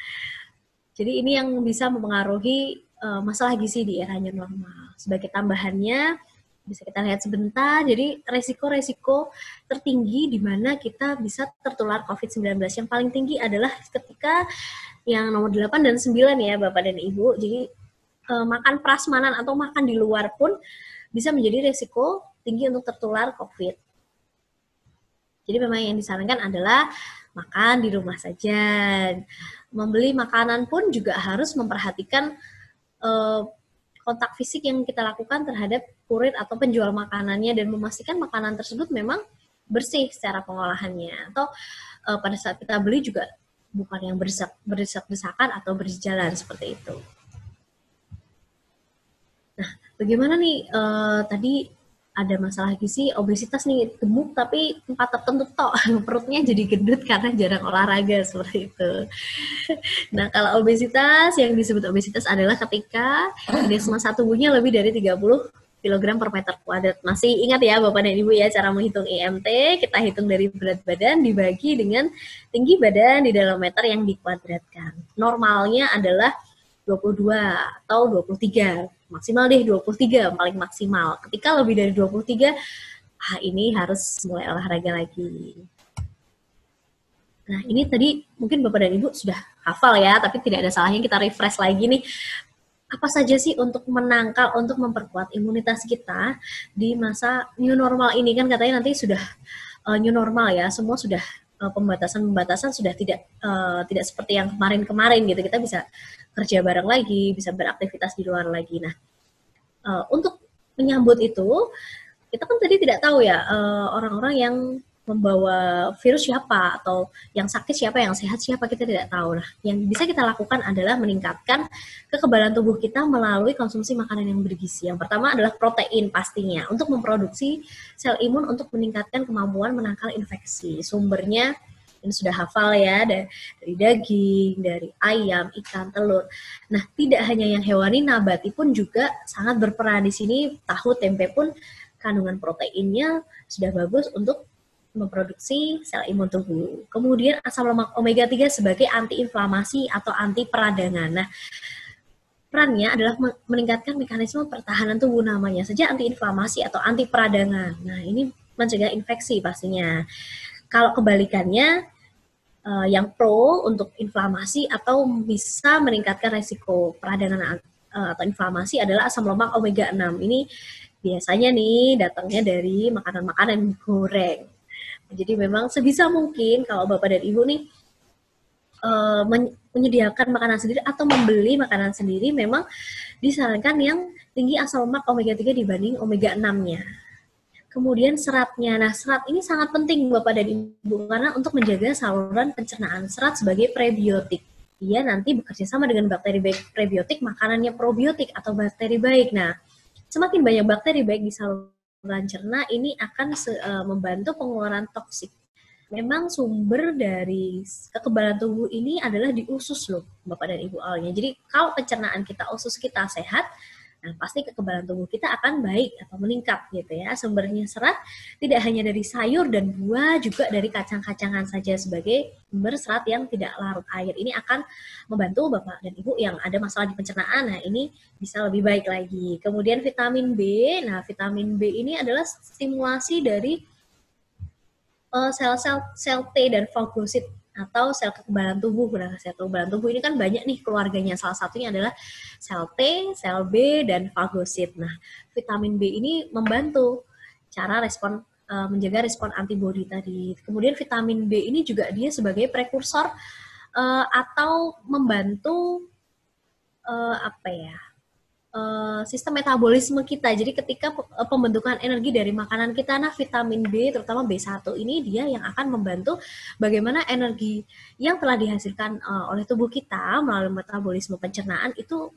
jadi ini yang bisa mempengaruhi masalah gizi di era new normal. Sebagai tambahannya, bisa kita lihat sebentar, jadi resiko-resiko tertinggi di mana kita bisa tertular COVID-19. Yang paling tinggi adalah ketika yang nomor 8 dan 9 ya Bapak dan Ibu, jadi makan prasmanan atau makan di luar pun bisa menjadi resiko tinggi untuk tertular COVID. Jadi memang yang disarankan adalah makan di rumah saja. Membeli makanan pun juga harus memperhatikan kontak fisik yang kita lakukan terhadap kurir atau penjual makanannya dan memastikan makanan tersebut memang bersih secara pengolahannya. Atau pada saat kita beli juga bukan yang berdesak-desakan atau berjalan seperti itu. Nah, bagaimana nih tadi ada masalah gizi, obesitas nih, gemuk tapi tempat tertentu tok, perutnya jadi gendut karena jarang olahraga seperti itu. Nah, kalau obesitas, yang disebut obesitas adalah ketika indeks massa tubuhnya lebih dari 30 kilogram per meter kuadrat. Masih ingat ya Bapak dan Ibu ya cara menghitung IMT, kita hitung dari berat badan dibagi dengan tinggi badan di dalam meter yang dikuadratkan. Normalnya adalah 22 atau 23, maksimal deh 23, paling maksimal. Ketika lebih dari 23, ini harus mulai olahraga lagi. Nah, ini tadi mungkin Bapak dan Ibu sudah hafal ya, tapi tidak ada salahnya kita refresh lagi nih. Apa saja sih untuk menangkal, untuk memperkuat imunitas kita di masa new normal ini? Kan katanya nanti sudah new normal ya, semua sudah pembatasan-pembatasan sudah tidak seperti yang kemarin-kemarin gitu. Kita bisa kerja bareng lagi, bisa beraktivitas di luar lagi. Nah, untuk menyambut itu, kita kan tadi tidak tahu ya orang-orang yang membawa virus siapa, atau yang sakit siapa, yang sehat siapa, kita tidak tahu. Nah, yang bisa kita lakukan adalah meningkatkan kekebalan tubuh kita melalui konsumsi makanan yang bergizi. Yang pertama adalah protein pastinya, untuk memproduksi sel imun untuk meningkatkan kemampuan menangkal infeksi. Sumbernya ini sudah hafal ya, dari daging, dari ayam, ikan, telur. Nah, tidak hanya yang hewani, nabati pun juga sangat berperan di sini. Tahu, tempe pun kandungan proteinnya sudah bagus untuk memproduksi sel imun tubuh. Kemudian asam lemak omega 3 sebagai antiinflamasi atau anti peradangan. Nah, perannya adalah meningkatkan mekanisme pertahanan tubuh, namanya saja antiinflamasi atau anti peradangan. Nah, ini mencegah infeksi pastinya. Kalau kebalikannya, yang pro untuk inflamasi atau bisa meningkatkan resiko peradangan atau inflamasi adalah asam lemak omega 6. Ini biasanya nih datangnya dari makanan-makanan goreng. Jadi memang sebisa mungkin kalau Bapak dan Ibu nih menyediakan makanan sendiri atau membeli makanan sendiri, memang disarankan yang tinggi asam lemak omega 3 dibanding omega 6-nya. Kemudian seratnya. Nah, serat ini sangat penting Bapak dan Ibu karena untuk menjaga saluran pencernaan. Serat sebagai prebiotik. Dia nanti bekerja sama dengan bakteri baik prebiotik, makanannya probiotik atau bakteri baik. Nah, semakin banyak bakteri baik di saluran cerna, ini akan membantu pengeluaran toksik. Memang sumber dari kekebalan tubuh ini adalah di usus loh, Bapak dan Ibu awalnya. Jadi kalau pencernaan kita, usus kita sehat, nah pasti kekebalan tubuh kita akan baik atau meningkat gitu ya. Sumbernya serat tidak hanya dari sayur dan buah, juga dari kacang-kacangan saja sebagai sumber serat yang tidak larut air. Ini akan membantu Bapak dan Ibu yang ada masalah di pencernaan. Nah, ini bisa lebih baik lagi. Kemudian vitamin B. Nah, vitamin B ini adalah stimulasi dari sel T dan fagosit atau sel kekebalan tubuh. Nah, sel kekebalan tubuh ini kan banyak nih keluarganya. Salah satunya adalah sel T, sel B, dan fagosit. Nah, vitamin B ini membantu cara respon menjaga respon antibodi tadi. Kemudian vitamin B ini juga dia sebagai prekursor atau membantu sistem metabolisme kita. Jadi ketika pembentukan energi dari makanan kita, nah vitamin B, terutama B1 ini dia yang akan membantu bagaimana energi yang telah dihasilkan oleh tubuh kita melalui metabolisme pencernaan itu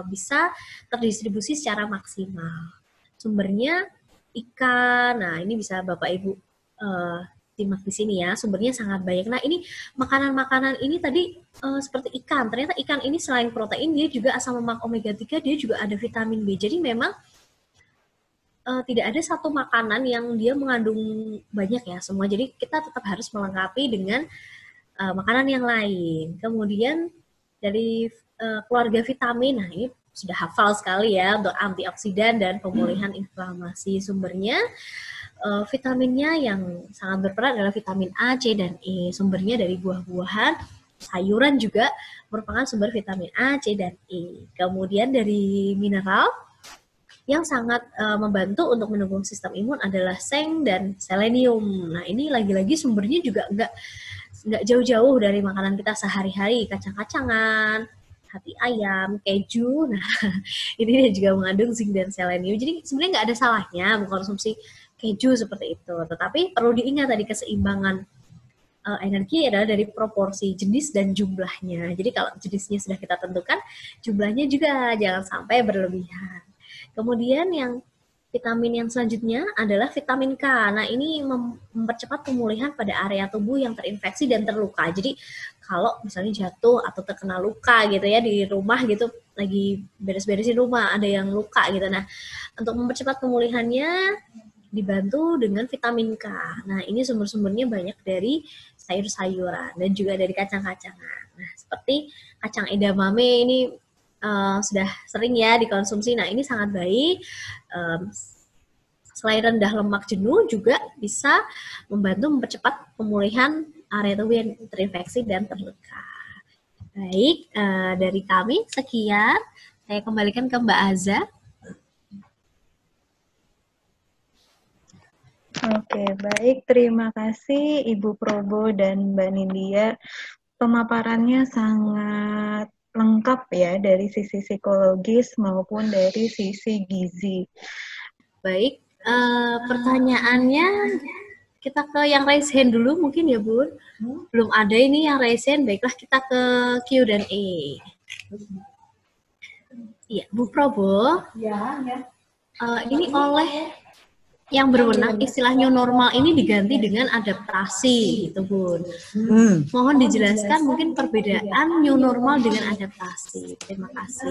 bisa terdistribusi secara maksimal. Sumbernya ikan. Nah, ini bisa Bapak Ibu simak di sini ya, sumbernya sangat banyak. Nah, ini makanan-makanan ini tadi seperti ikan. Ternyata ikan ini selain protein, dia juga asam lemak omega 3, dia juga ada vitamin B. Jadi memang tidak ada satu makanan yang dia mengandung banyak ya semua. Jadi kita tetap harus melengkapi dengan makanan yang lain. Kemudian dari keluarga vitamin, nah ini sudah hafal sekali ya, untuk antioksidan dan pemulihan inflamasi. Sumbernya vitaminnya yang sangat berperan adalah vitamin A, C, dan E. Sumbernya dari buah-buahan, sayuran juga merupakan sumber vitamin A, C, dan E. Kemudian dari mineral yang sangat membantu untuk mendukung sistem imun adalah seng dan selenium. Nah, ini lagi-lagi sumbernya juga nggak jauh-jauh dari makanan kita sehari-hari, kacang-kacangan, hati ayam, keju. Nah, ini juga mengandung zinc dan selenium. Jadi sebenarnya nggak ada salahnya mengkonsumsi keju seperti itu. Tetapi perlu diingat tadi keseimbangan energi adalah dari proporsi jenis dan jumlahnya. Jadi kalau jenisnya sudah kita tentukan, jumlahnya juga jangan sampai berlebihan. Kemudian yang Vitamin yang selanjutnya adalah vitamin K. Nah, ini mempercepat pemulihan pada area tubuh yang terinfeksi dan terluka. Jadi, kalau misalnya jatuh atau terkena luka gitu ya di rumah gitu, lagi beres-beresin rumah, ada yang luka gitu. Nah, untuk mempercepat pemulihannya dibantu dengan vitamin K. Nah, ini sumber-sumbernya banyak dari sayur-sayuran dan juga dari kacang-kacangan. Nah, seperti kacang edamame ini sudah sering ya dikonsumsi. Nah, ini sangat baik. Selain rendah lemak jenuh, juga bisa membantu mempercepat pemulihan area tubuh yang terinfeksi dan terluka. Baik, dari kami sekian. Saya kembalikan ke Mbak Aza. Oke, baik. Terima kasih Ibu Probo dan Mbak Nindya. Pemaparannya sangat lengkap ya dari sisi psikologis maupun dari sisi gizi. Baik, pertanyaannya kita ke yang raise hand dulu mungkin ya Bun. Belum ada ini yang raise hand, baiklah kita ke Q&A. Iya, Bu Probo. Ya. Ini oleh yang berwenang istilah new normal ini diganti dengan adaptasi gitu Bun. Mohon dijelaskan mungkin perbedaan new normal dengan adaptasi. Terima kasih.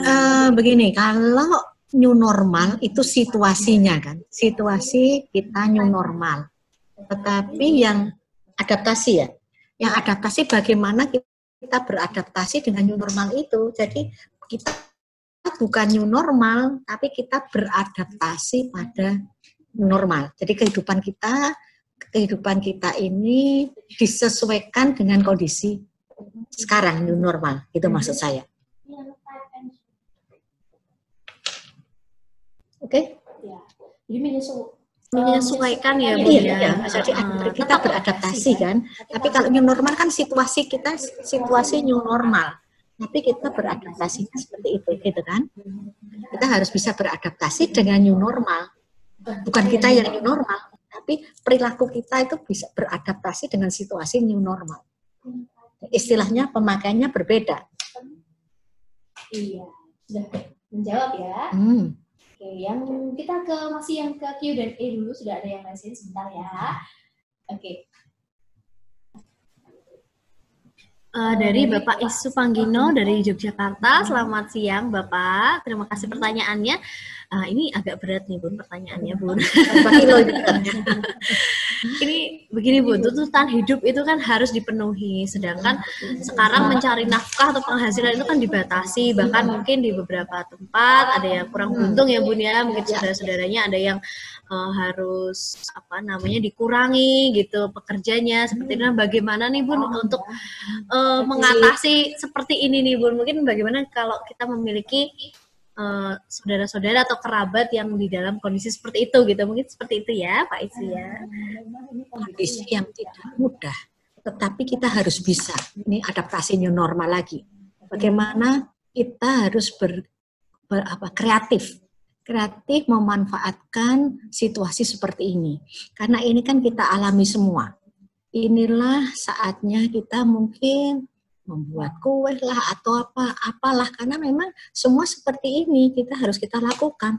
Begini, kalau new normal itu situasinya kan, situasi kita new normal. Tetapi yang adaptasi ya, yang adaptasi bagaimana kita beradaptasi dengan new normal itu. Jadi kita bukan new normal, tapi kita beradaptasi pada normal. Jadi kehidupan kita ini disesuaikan dengan kondisi sekarang new normal. Itu maksud saya. Oke? Ya. Jadi menyesuaikan ya Bu Iya. ya. Jadi kita beradaptasi kan. Tapi kalau new normal kan situasi kita situasi new normal. Tapi kita beradaptasi seperti itu, gitu kan? Kita harus bisa beradaptasi dengan new normal. Bukan kita yang new normal, tapi perilaku kita itu bisa beradaptasi dengan situasi new normal. Istilahnya pemakaiannya berbeda. Iya, sudah menjawab ya. Oke, yang kita masih yang ke Q&A dulu, sudah ada yang raise sebentar ya. Oke. Dari Bapak Isu Panggino dari Yogyakarta. Selamat siang Bapak, terima kasih pertanyaannya. Ini agak berat nih Bun pertanyaannya Bun. Ini begini Bun, tuntutan hidup itu kan harus dipenuhi, sedangkan sekarang mencari nafkah atau penghasilan itu kan dibatasi, bahkan mungkin di beberapa tempat ada yang kurang beruntung ya Bun ya, mungkin saudara-saudaranya ada yang harus dikurangi gitu pekerjanya seperti itu. Bagaimana nih Bun untuk mengatasi seperti ini nih Bun? Mungkin bagaimana kalau kita memiliki saudara-saudara atau kerabat yang di dalam kondisi seperti itu gitu, mungkin seperti itu ya Pak Isu ya. Kondisi yang tidak mudah, tetapi kita harus bisa. Ini adaptasi new normal lagi. Bagaimana kita harus kreatif memanfaatkan situasi seperti ini. Karena ini kan kita alami semua. Inilah saatnya kita mungkin membuat kue lah atau apalah, karena memang semua seperti ini kita lakukan.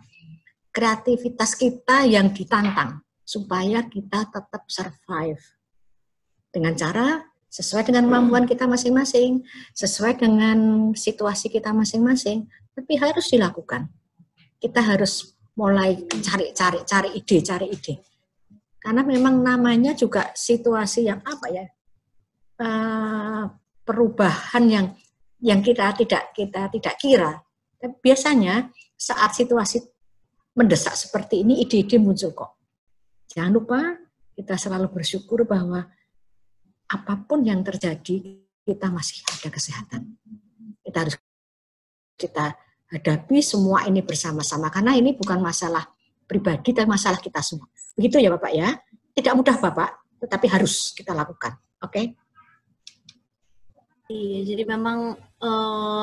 Kreativitas kita yang ditantang supaya kita tetap survive dengan cara sesuai dengan kemampuan kita masing-masing, sesuai dengan situasi kita masing-masing, tapi harus dilakukan. Kita harus mulai cari ide. Karena memang namanya juga situasi yang perubahan yang kita tidak kira. Tapi biasanya saat situasi mendesak seperti ini, ide-ide muncul kok. Jangan lupa kita selalu bersyukur bahwa apapun yang terjadi, kita masih ada kesehatan. Kita hadapi semua ini bersama-sama, karena ini bukan masalah pribadi, tapi masalah kita semua. Begitu ya Bapak ya. Tidak mudah Bapak, tetapi harus kita lakukan. Oke? Iya, jadi memang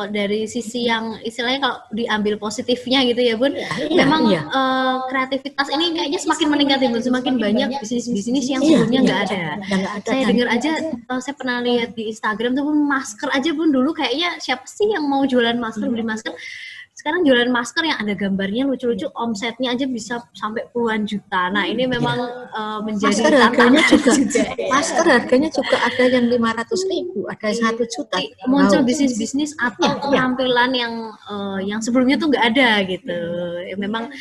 dari sisi yang istilahnya kalau diambil positifnya gitu ya Bun, memang kreativitas ini kayaknya semakin meningkat ya Bun, semakin banyak bisnis-bisnis yang sebelumnya nggak ada. Saya dengar aja, saya pernah lihat di Instagram tuh Bun, masker aja Bun, dulu kayaknya siapa sih yang mau jualan masker, beli masker, sekarang jualan masker yang ada gambarnya lucu-lucu, omsetnya aja bisa sampai puluhan juta. Nah ini memang menjadi masker harganya juga, ya. Masker harganya juga ada yang 500.000, ada 1 juta. Muncul bisnis-bisnis atau penampilan yang sebelumnya tuh nggak ada gitu. Memang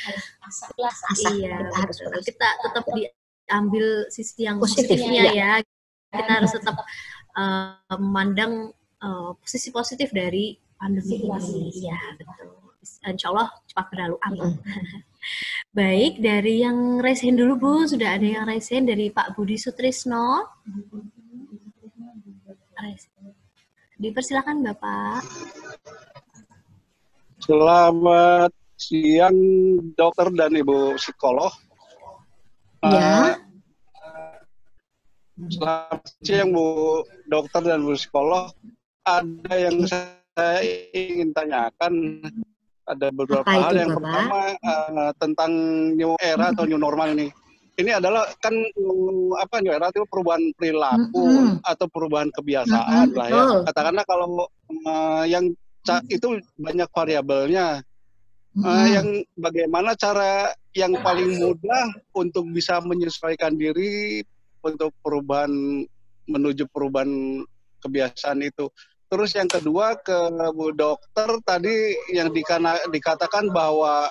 kita tetap diambil sisi yang positifnya ya. Kita harus tetap memandang posisi positif dari pandemi ini. Iya, betul. Insya Allah cepat berlalu. Amin. Baik, dari yang raise hand dulu Bu, sudah ada yang raise hand dari Pak Budi Sutrisno. Dipersilakan Bapak. Selamat siang dokter dan Ibu psikolog. Ya. Selamat siang Bu dokter dan Bu psikolog. Ada yang saya ingin tanyakan, ada beberapa hal. Yang Bapak? Pertama tentang new era atau new normal ini. Ini adalah kan new era itu perubahan perilaku atau perubahan kebiasaan lah ya. Katakanlah kalau yang itu banyak variabelnya. Yang bagaimana cara yang paling mudah untuk bisa menyesuaikan diri untuk menuju perubahan kebiasaan itu. Terus yang kedua ke Bu Dokter tadi yang dikatakan bahwa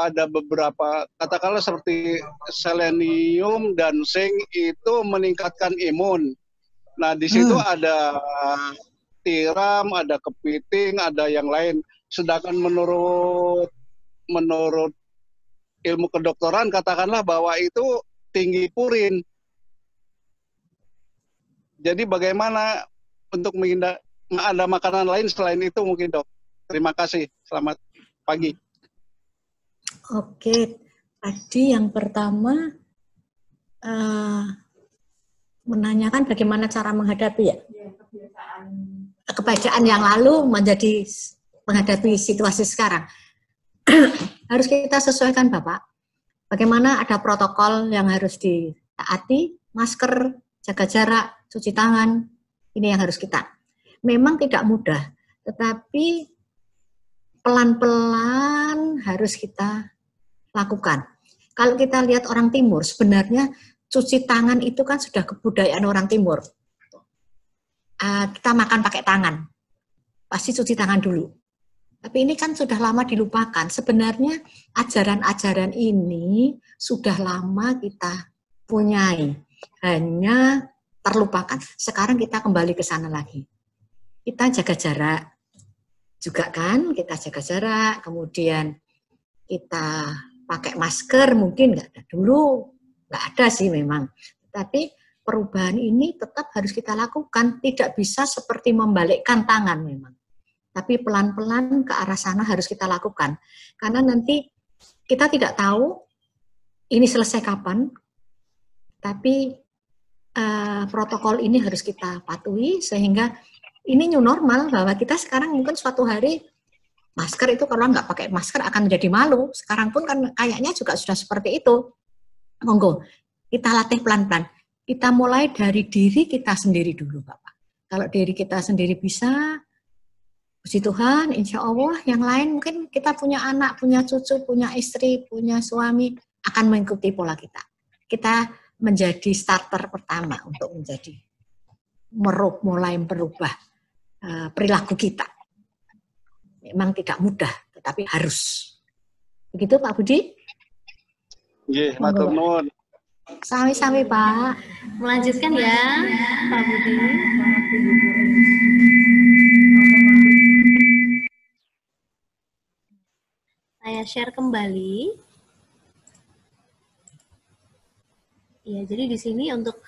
ada beberapa katakanlah seperti selenium dan zinc itu meningkatkan imun. Nah di situ ada tiram, ada kepiting, ada yang lain. Sedangkan menurut ilmu kedokteran katakanlah bahwa itu tinggi purin. Jadi bagaimana untuk menghindar ada makanan lain selain itu mungkin Dok? Terima kasih. Selamat pagi. Oke, tadi yang pertama menanyakan bagaimana cara menghadapi ya kebiasaan yang lalu menjadi menghadapi situasi sekarang. Harus kita sesuaikan Bapak. Bagaimana ada protokol yang harus ditaati, masker, jaga jarak, cuci tangan, ini yang harus kita. Memang tidak mudah, tetapi pelan-pelan harus kita lakukan. Kalau kita lihat orang timur, sebenarnya cuci tangan itu kan sudah kebudayaan orang timur. Kita makan pakai tangan, pasti cuci tangan dulu. Tapi ini kan sudah lama dilupakan. Sebenarnya ajaran-ajaran ini sudah lama kita punyai, hanya terlupakan. Sekarang kita kembali ke sana lagi. Kita jaga jarak juga kan, kita jaga jarak, kemudian kita pakai masker, mungkin nggak ada dulu, nggak ada sih memang. Tapi perubahan ini tetap harus kita lakukan, tidak bisa seperti membalikkan tangan memang. Tapi pelan-pelan ke arah sana harus kita lakukan. Karena nanti kita tidak tahu ini selesai kapan, tapi protokol ini harus kita patuhi sehingga ini new normal, bahwa kita sekarang mungkin suatu hari masker itu kalau nggak pakai masker akan menjadi malu. Sekarang pun kan kayaknya juga sudah seperti itu. Monggo, kita latih pelan-pelan. Kita mulai dari diri kita sendiri dulu, Bapak. Kalau diri kita sendiri bisa, puji Tuhan, insya Allah yang lain mungkin kita punya anak, punya cucu, punya istri, punya suami, akan mengikuti pola kita. Kita menjadi starter pertama untuk menjadi mulai merubah perilaku kita. Memang tidak mudah, tetapi harus. Begitu Pak Budi? Nggih, matur nuwun. Sami-sami Pak. Melanjutkan ya Pak Budi. Saya share kembali. Ya, jadi di sini untuk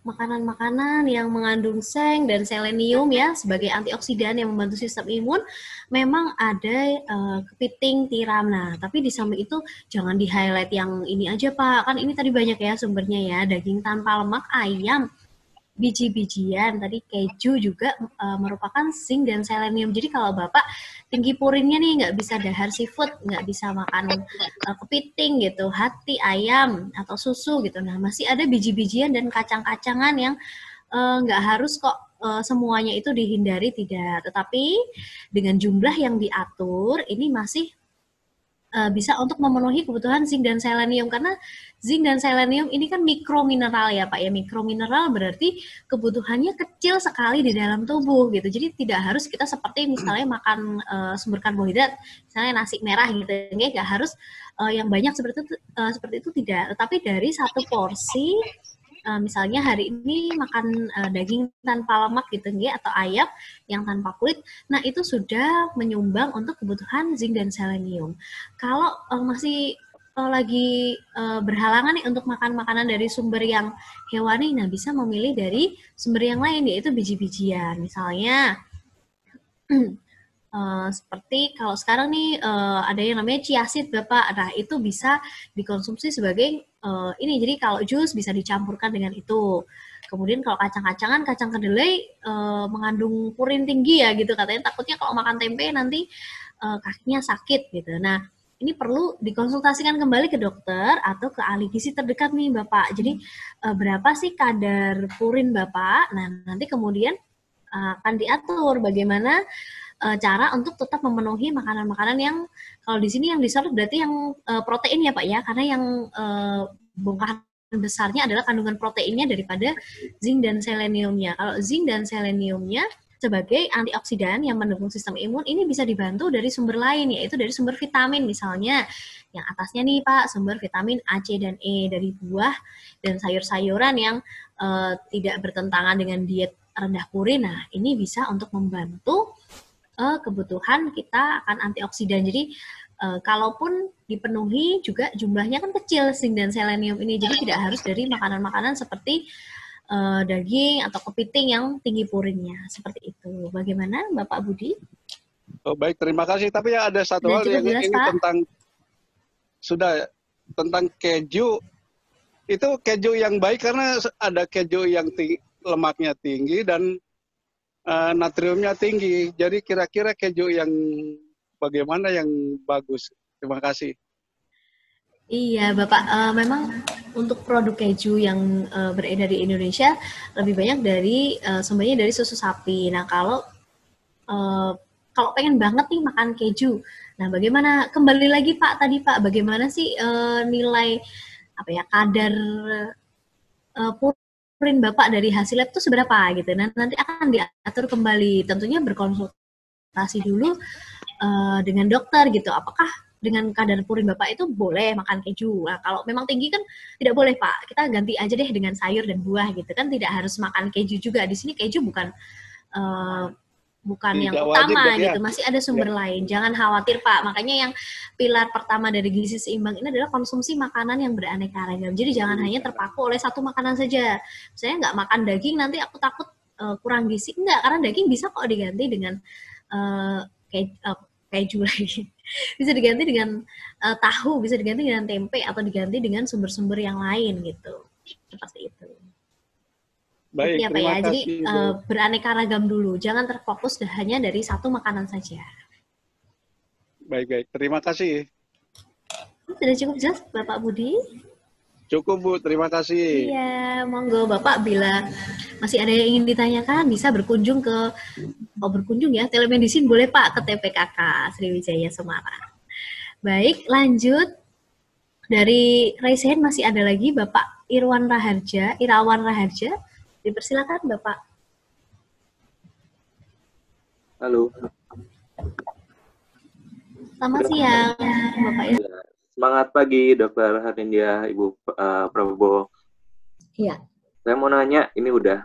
makanan-makanan yang mengandung seng dan selenium ya sebagai antioksidan yang membantu sistem imun, memang ada kepiting, tiram. Nah, tapi di samping itu jangan di-highlight yang ini aja Pak. Kan ini tadi banyak ya sumbernya ya, daging tanpa lemak, ayam, biji-bijian, tadi keju juga merupakan zinc dan selenium. Jadi kalau Bapak tinggi purinnya nih nggak bisa dahar seafood, nggak bisa makan kepiting gitu, hati ayam atau susu gitu. Nah masih ada biji-bijian dan kacang-kacangan yang nggak harus kok semuanya itu dihindari, tidak. Tetapi dengan jumlah yang diatur ini masih bisa untuk memenuhi kebutuhan zinc dan selenium, karena zinc dan selenium ini kan mikromineral ya Pak ya. Mikromineral berarti kebutuhannya kecil sekali di dalam tubuh gitu. Jadi tidak harus kita seperti misalnya makan sumber karbohidrat, misalnya nasi merah gitu, nggak harus yang banyak seperti itu tidak. Tetapi dari satu porsi misalnya hari ini makan daging tanpa lemak gitu ya, atau ayam yang tanpa kulit, nah itu sudah menyumbang untuk kebutuhan zinc dan selenium. Kalau masih lagi berhalangan nih untuk makan makanan dari sumber yang hewani, nah bisa memilih dari sumber yang lain, yaitu biji-bijian. Misalnya seperti kalau sekarang nih ada yang namanya chia seed Bapak, nah itu bisa dikonsumsi sebagai ini, jadi kalau jus bisa dicampurkan dengan itu. Kemudian kalau kacang-kacangan, kacang kedelai mengandung purin tinggi ya gitu, katanya takutnya kalau makan tempe nanti kakinya sakit gitu. Nah ini perlu dikonsultasikan kembali ke dokter atau ke ahli gizi terdekat nih Bapak. Jadi berapa sih kadar purin Bapak? Nah nanti kemudian akan diatur bagaimana cara untuk tetap memenuhi makanan-makanan yang, kalau di sini yang disorot berarti yang protein ya Pak ya, karena yang bongkahan besarnya adalah kandungan proteinnya daripada zinc dan seleniumnya. Kalau zinc dan seleniumnya sebagai antioksidan yang mendukung sistem imun, ini bisa dibantu dari sumber lain, yaitu dari sumber vitamin. Misalnya yang atasnya nih Pak, sumber vitamin A, C, dan E dari buah dan sayur-sayuran yang tidak bertentangan dengan diet rendah purin. Nah ini bisa untuk membantu kebutuhan kita akan antioksidan. Jadi kalaupun dipenuhi juga jumlahnya kan kecil zinc dan selenium ini, jadi tidak harus dari makanan-makanan seperti daging atau kepiting yang tinggi purinnya, seperti itu. Bagaimana Bapak Budi? Oh, baik, terima kasih. Tapi ya ada satu hal yang jelas, ini Pak, tentang keju. Itu keju yang baik karena ada keju yang lemaknya tinggi dan natriumnya tinggi. Jadi kira-kira keju yang bagaimana yang bagus? Terima kasih. Iya Bapak, memang untuk produk keju yang beredar di Indonesia lebih banyak dari sumbernya dari susu sapi. Nah kalau pengen banget nih makan keju, nah bagaimana, kembali lagi Pak tadi Pak, bagaimana sih nilai kadar purin Bapak dari hasil lab itu seberapa gitu. Nah, nanti akan diatur kembali, tentunya berkonsultasi dulu dengan dokter gitu. Apakah dengan kadar purin Bapak itu boleh makan keju? Nah, kalau memang tinggi kan tidak boleh Pak. Kita ganti aja deh dengan sayur dan buah gitu kan, tidak harus makan keju juga. Di sini keju bukan yang utama gitu, masih ada sumber lain. Jangan khawatir Pak, makanya yang pilar pertama dari gizi seimbang ini adalah konsumsi makanan yang beraneka ragam. Jadi jangan hanya terpaku oleh satu makanan saja. Saya nggak makan daging, nanti aku takut kurang gizi. Enggak, karena daging bisa kok diganti dengan keju lagi. Bisa diganti dengan tahu, bisa diganti dengan tempe, atau diganti dengan sumber-sumber yang lain gitu. Seperti itu. Baik, ya Pak ya. Jadi beraneka ragam dulu, jangan terfokus hanya dari satu makanan saja. Baik. Terima kasih. Sudah cukup jelas Bapak Budi? Cukup Bu, terima kasih. Iya, monggo Bapak bila masih ada yang ingin ditanyakan bisa berkunjung ke telemedicine boleh Pak, ke TPKK Sriwijaya Semarang. Baik, lanjut. Dari raise hand masih ada lagi Bapak Irawan Raharja. Dipersilakan Bapak. Halo. Selamat siang Bapak. Semangat pagi Dr. Harindia, Ibu Prabowo. Iya. Saya mau nanya, ini udah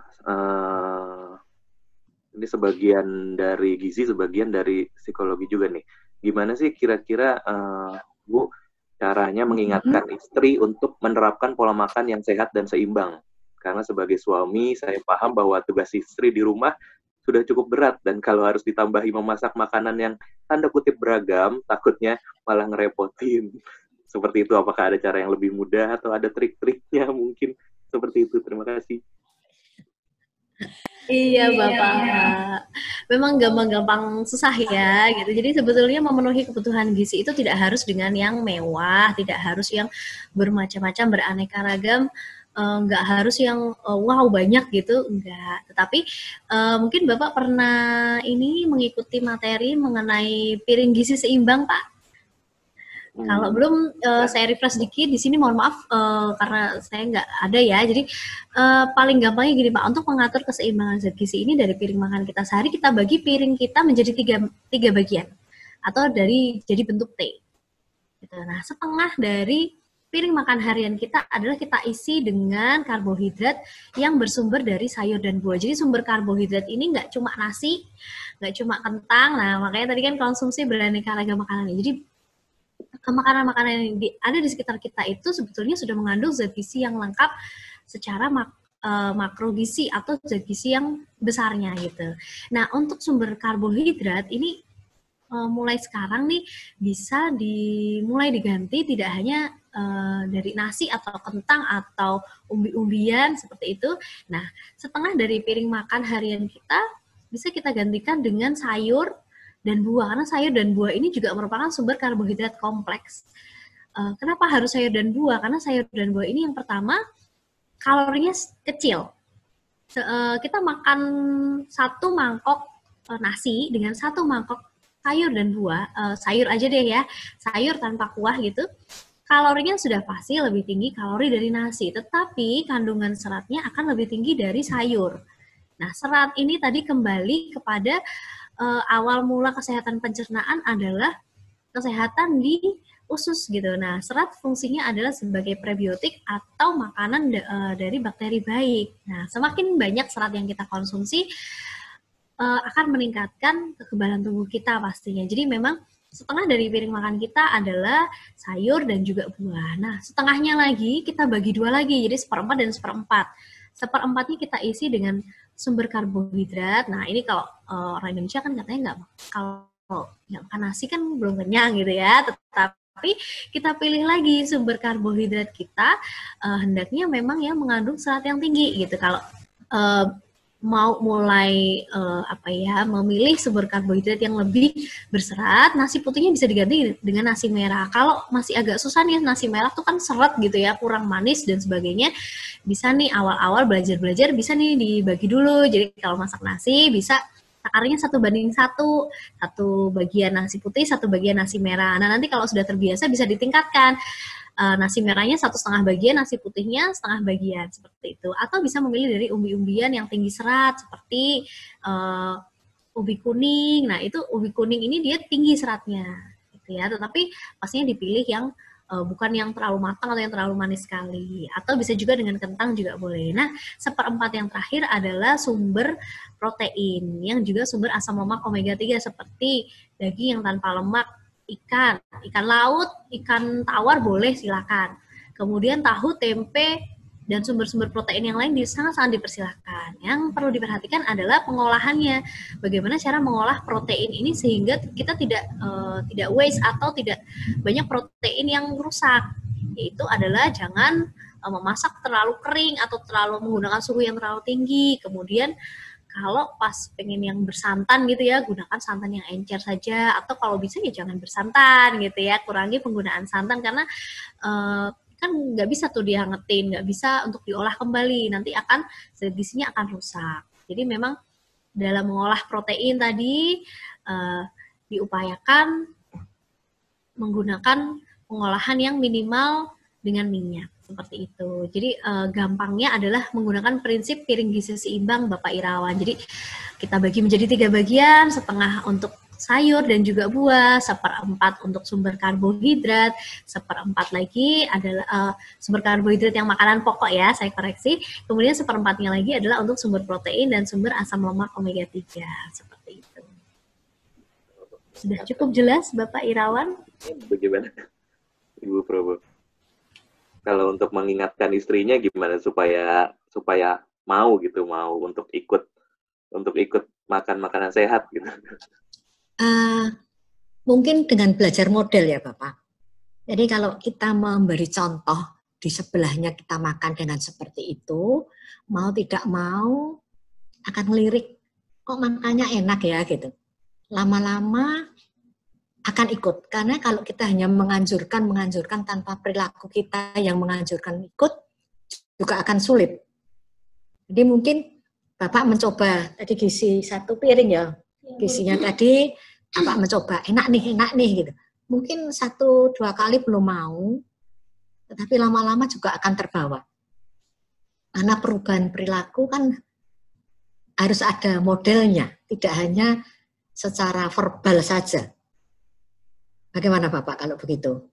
ini sebagian dari gizi, sebagian dari psikologi juga nih. Gimana sih kira-kira Bu caranya mengingatkan istri untuk menerapkan pola makan yang sehat dan seimbang? Karena sebagai suami, saya paham bahwa tugas istri di rumah sudah cukup berat. Dan kalau harus ditambahi memasak makanan yang tanda kutip beragam, takutnya malah ngerepotin. Seperti itu, apakah ada cara yang lebih mudah atau ada trik-triknya mungkin? Seperti itu, terima kasih. Iya Bapak, memang gampang-gampang susah ya gitu. Jadi sebetulnya memenuhi kebutuhan gizi itu tidak harus dengan yang mewah, tidak harus yang bermacam-macam, beraneka ragam nggak harus yang wow banyak gitu, enggak. Tetapi mungkin Bapak pernah ini mengikuti materi mengenai piring gizi seimbang, Pak? Kalau belum, saya refresh dikit di sini, mohon maaf karena saya nggak ada ya. Jadi paling gampangnya gini Pak, untuk mengatur keseimbangan zat gizi ini dari piring makan kita sehari, kita bagi piring kita menjadi tiga bagian atau jadi bentuk T. Gitu. Nah, setengah dari piring makan harian kita adalah kita isi dengan karbohidrat yang bersumber dari sayur dan buah. Jadi sumber karbohidrat ini nggak cuma nasi, nggak cuma kentang. Nah, makanya tadi kan konsumsi beraneka ragam makanan. Jadi makanan-makanan yang ada di sekitar kita itu sebetulnya sudah mengandung zat gizi yang lengkap secara makro gizi atau zat gizi yang besarnya gitu. Nah, untuk sumber karbohidrat ini mulai sekarang nih bisa dimulai diganti tidak hanya dari nasi atau kentang atau umbi-umbian seperti itu. Nah, setengah dari piring makan harian kita bisa kita gantikan dengan sayur dan buah, karena sayur dan buah ini juga merupakan sumber karbohidrat kompleks. Kenapa harus sayur dan buah? Karena sayur dan buah ini yang pertama kalorinya kecil. Kita makan satu mangkok nasi dengan satu mangkok sayur dan buah, sayur aja deh ya, sayur tanpa kuah gitu, kalorinya sudah pasti lebih tinggi kalori dari nasi, tetapi kandungan seratnya akan lebih tinggi dari sayur. Nah, serat ini tadi kembali kepada awal mula kesehatan pencernaan adalah kesehatan di usus gitu. Nah, serat fungsinya adalah sebagai prebiotik atau makanan dari bakteri baik. Nah, semakin banyak serat yang kita konsumsi, akan meningkatkan kekebalan tubuh kita pastinya. Jadi memang setengah dari piring makan kita adalah sayur dan juga buah. Nah, setengahnya lagi kita bagi dua lagi, jadi 1/4 dan 1/4. 1/4-nya kita isi dengan sumber karbohidrat. Nah, ini kalau orang Indonesia kan katanya kalau nggak makan nasi kan belum kenyang gitu ya. Tetapi kita pilih lagi sumber karbohidrat kita, hendaknya memang yang mengandung serat yang tinggi gitu. Kalau mau mulai memilih sumber karbohidrat yang lebih berserat, nasi putihnya bisa diganti dengan nasi merah. Kalau masih agak susah nih, nasi merah tuh kan seret gitu ya, kurang manis dan sebagainya, bisa nih awal-awal belajar bisa nih dibagi dulu. Jadi kalau masak nasi bisa takarnya 1:1, satu bagian nasi putih, satu bagian nasi merah. Nah, nanti kalau sudah terbiasa bisa ditingkatkan. Nasi merahnya 1,5 bagian, nasi putihnya 1/2 bagian, seperti itu. Atau bisa memilih dari umbi-umbian yang tinggi serat, seperti ubi kuning. Nah, itu ubi kuning ini dia tinggi seratnya, gitu ya. Tetapi pastinya dipilih yang bukan yang terlalu matang atau yang terlalu manis sekali. Atau bisa juga dengan kentang juga boleh. Nah, 1/4 yang terakhir adalah sumber protein, yang juga sumber asam lemak omega 3, seperti daging yang tanpa lemak, ikan laut, ikan tawar boleh silakan. Kemudian tahu, tempe, dan sumber-sumber protein yang lain sangat-sangat dipersilakan. Yang perlu diperhatikan adalah pengolahannya. Bagaimana cara mengolah protein ini sehingga kita tidak waste atau tidak banyak protein yang rusak. Yaitu adalah jangan memasak terlalu kering atau terlalu menggunakan suhu yang terlalu tinggi. Kemudian kalau pas pengen yang bersantan gitu ya, gunakan santan yang encer saja, atau kalau bisa ya jangan bersantan gitu ya, kurangi penggunaan santan karena kan nggak bisa tuh dihangetin, nggak bisa untuk diolah kembali, nanti akan zat gizinya akan rusak. Jadi memang dalam mengolah protein tadi diupayakan menggunakan pengolahan yang minimal dengan minyak. Seperti itu. Jadi gampangnya adalah menggunakan prinsip piring gizi seimbang Bapak Irawan. Jadi kita bagi menjadi 3 bagian, setengah untuk sayur dan juga buah, 1/4 untuk sumber karbohidrat, 1/4 lagi adalah sumber karbohidrat yang makanan pokok ya, saya koreksi. Kemudian 1/4-nya lagi adalah untuk sumber protein dan sumber asam lemak omega 3. Seperti itu. Sudah cukup jelas Bapak Irawan? Bagaimana Ibu Probo? Kalau untuk mengingatkan istrinya gimana supaya mau untuk ikut makan makanan sehat gitu? Mungkin dengan belajar model ya Bapak. Jadi kalau kita memberi contoh di sebelahnya kita makan dengan seperti itu, mau tidak mau akan ngelirik, kok makannya enak ya gitu. Lama-lama akan ikut, karena kalau kita hanya menganjurkan tanpa perilaku kita yang menganjurkan ikut, juga akan sulit. Jadi mungkin Bapak mencoba tadi gizi 1 piring ya, gizinya tadi Bapak mencoba enak nih gitu. Mungkin 1-2 kali belum mau, tetapi lama-lama juga akan terbawa. Karena perubahan perilaku kan harus ada modelnya, tidak hanya secara verbal saja. Bagaimana Bapak kalau begitu?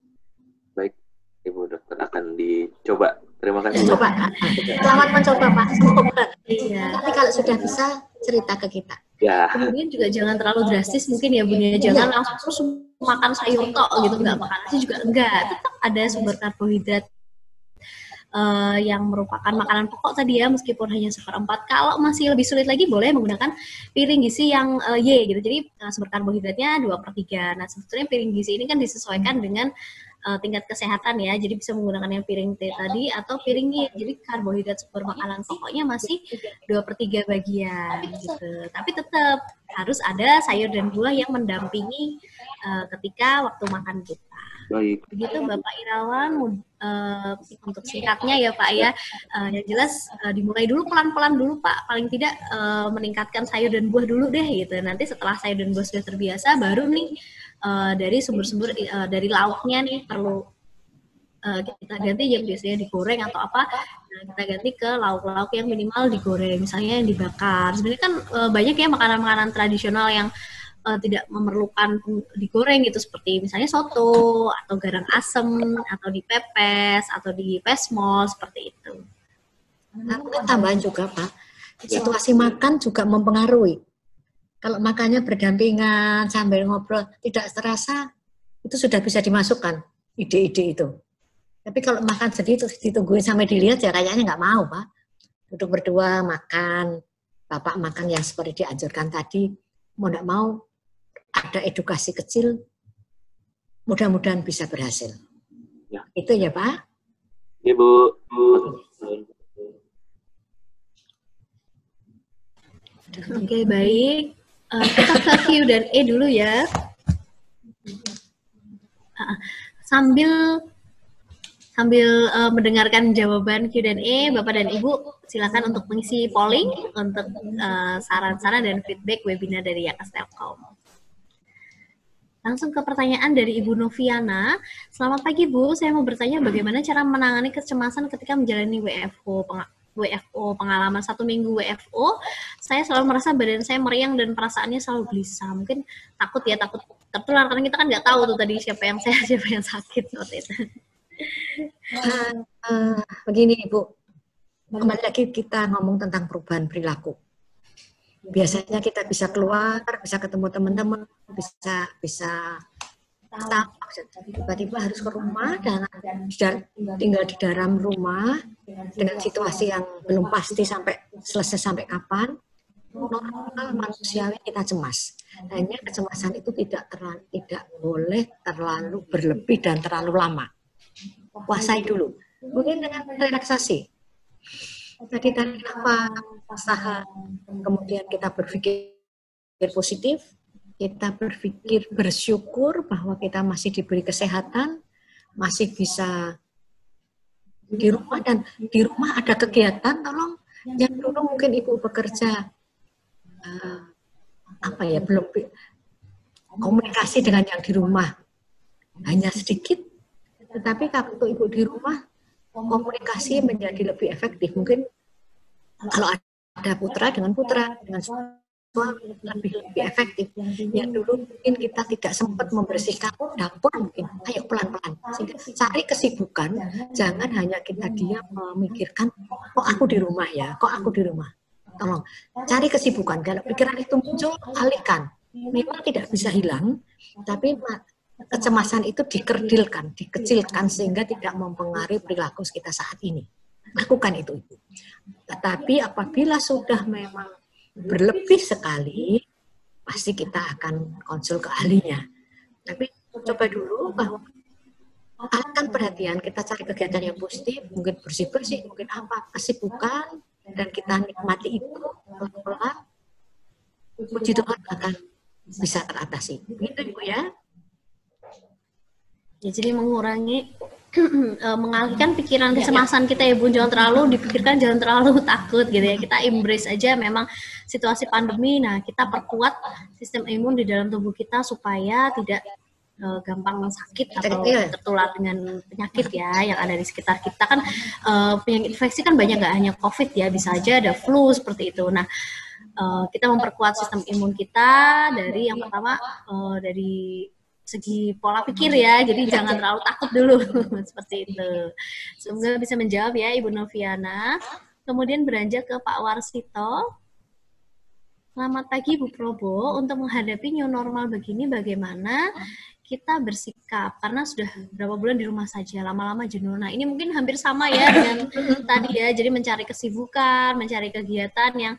Baik, Ibu Dokter akan dicoba. Terima kasih. Coba, selamat mencoba Pak. Semoga. Iya. Tapi kalau sudah bisa cerita ke kita. Ya. Kemudian juga jangan terlalu drastis mungkin ya Bunda, jangan langsung terus makan sayur tok gitu, nggak makan nasi juga enggak. Tetap ada sumber karbohidrat yang merupakan makanan pokok tadi ya, meskipun hanya 1/4. Kalau masih lebih sulit lagi boleh menggunakan piring gizi yang Y gitu. Jadi sumber karbohidratnya 2/3. Nah sebetulnya piring gizi ini kan disesuaikan dengan tingkat kesehatan ya, jadi bisa menggunakan yang piring T tadi atau piring Y. Jadi karbohidrat sumber makanan pokoknya masih 2/3 bagian gitu. Tapi tetap harus ada sayur dan buah yang mendampingi ketika waktu makan kita. Baik. Begitu Bapak Irawan, untuk singkatnya ya Pak ya, yang jelas dimulai dulu pelan-pelan dulu Pak, paling tidak meningkatkan sayur dan buah dulu deh gitu. Nanti setelah sayur dan buah sudah terbiasa, baru nih dari sumber-sumber dari lauknya nih perlu kita ganti yang biasanya digoreng atau apa, nah, kita ganti ke lauk-lauk yang minimal digoreng, misalnya yang dibakar. Sebenarnya kan banyak ya makanan-makanan tradisional yang tidak memerlukan digoreng gitu, seperti misalnya soto atau garang asem atau dipepes atau dipesmol seperti itu. Nah, tambahan juga Pak, situasi makan juga mempengaruhi. Kalau makannya berdampingan sambil ngobrol tidak terasa, itu sudah bisa dimasukkan ide-ide itu. Tapi kalau makan sedih terus ditungguin sampai dilihat ya kayaknya nggak mau Pak. Duduk berdua makan, Bapak makan yang seperti dianjurkan tadi, mau nggak mau ada edukasi kecil, mudah-mudahan bisa berhasil. Ya. Itu ya Pak. Ibu. Oke, baik. Kita ke Q dan E dulu ya. Sambil mendengarkan jawaban Q dan E, Bapak dan Ibu silakan untuk mengisi polling untuk saran-saran dan feedback webinar dari Yakas Telkom. Langsung ke pertanyaan dari Ibu Noviana. Selamat pagi Bu, saya mau bertanya bagaimana cara menangani kecemasan ketika menjalani WFO pengalaman 1 minggu WFO. Saya selalu merasa badan saya meriang dan perasaannya selalu gelisah. Mungkin takut tertular karena kita kan nggak tahu tuh tadi siapa yang sehat, siapa yang sakit seperti itu. Begini Ibu, kembali lagi kita ngomong tentang perubahan perilaku. Biasanya kita bisa keluar, bisa ketemu teman-teman, bisa tiba-tiba harus ke rumah dan tinggal di dalam rumah dengan situasi yang belum pasti selesai sampai kapan. Normal manusiawi kita cemas. Hanya kecemasan itu tidak boleh terlalu berlebih dan terlalu lama. Kuasai dulu. Mungkin dengan relaksasi. Tadi tarik nafas, usaha, kemudian kita berpikir positif, kita berpikir bersyukur bahwa kita masih diberi kesehatan, masih bisa di rumah, dan di rumah ada kegiatan. Tolong, yang dulu mungkin Ibu bekerja belum komunikasi dengan yang di rumah hanya sedikit, tetapi kalau Ibu di rumah komunikasi menjadi lebih efektif. Mungkin kalau ada putra dengan suami lebih efektif. Yang dulu mungkin kita tidak sempat membersihkan dapur, mungkin ayo pelan-pelan. Sehingga cari kesibukan, jangan hanya kita diam memikirkan kok aku di rumah ya, kok aku di rumah. Tolong cari kesibukan. Kalau pikiran itu muncul, alihkan. Memang tidak bisa hilang, tapi kecemasan itu dikerdilkan, dikecilkan sehingga tidak mempengaruhi perilaku kita saat ini. Lakukan itu. Tetapi apabila sudah memang berlebih sekali, pasti kita akan konsul ke ahlinya. Tapi coba dulu bahwa alihkan perhatian, kita cari kegiatan yang positif, mungkin bersih-bersih, mungkin apa, kesibukan, dan kita nikmati itu pelan-pelan, puji Tuhan akan bisa teratasi. Begitu Ibu ya. Ya, jadi mengurangi mengalihkan pikiran kecemasan kita ya Bun, jangan terlalu dipikirkan, jangan terlalu takut gitu ya. Kita embrace aja memang situasi pandemi. Nah, kita perkuat sistem imun di dalam tubuh kita supaya tidak gampang sakit atau tertular dengan penyakit ya yang ada di sekitar kita. Kan penyakit infeksi kan banyak, nggak hanya COVID ya, bisa aja ada flu seperti itu. Nah, kita memperkuat sistem imun kita dari yang pertama dari segi pola pikir ya, jadi jangan terlalu takut dulu seperti itu. Semoga bisa menjawab ya Ibu Noviana. Kemudian beranjak ke Pak Warsito. Selamat pagi Bu Probo, untuk menghadapi new normal begini bagaimana kita bersikap, karena sudah berapa bulan di rumah saja, lama-lama jenuh. Nah, ini mungkin hampir sama ya dengan tadi ya, jadi mencari kesibukan, mencari kegiatan yang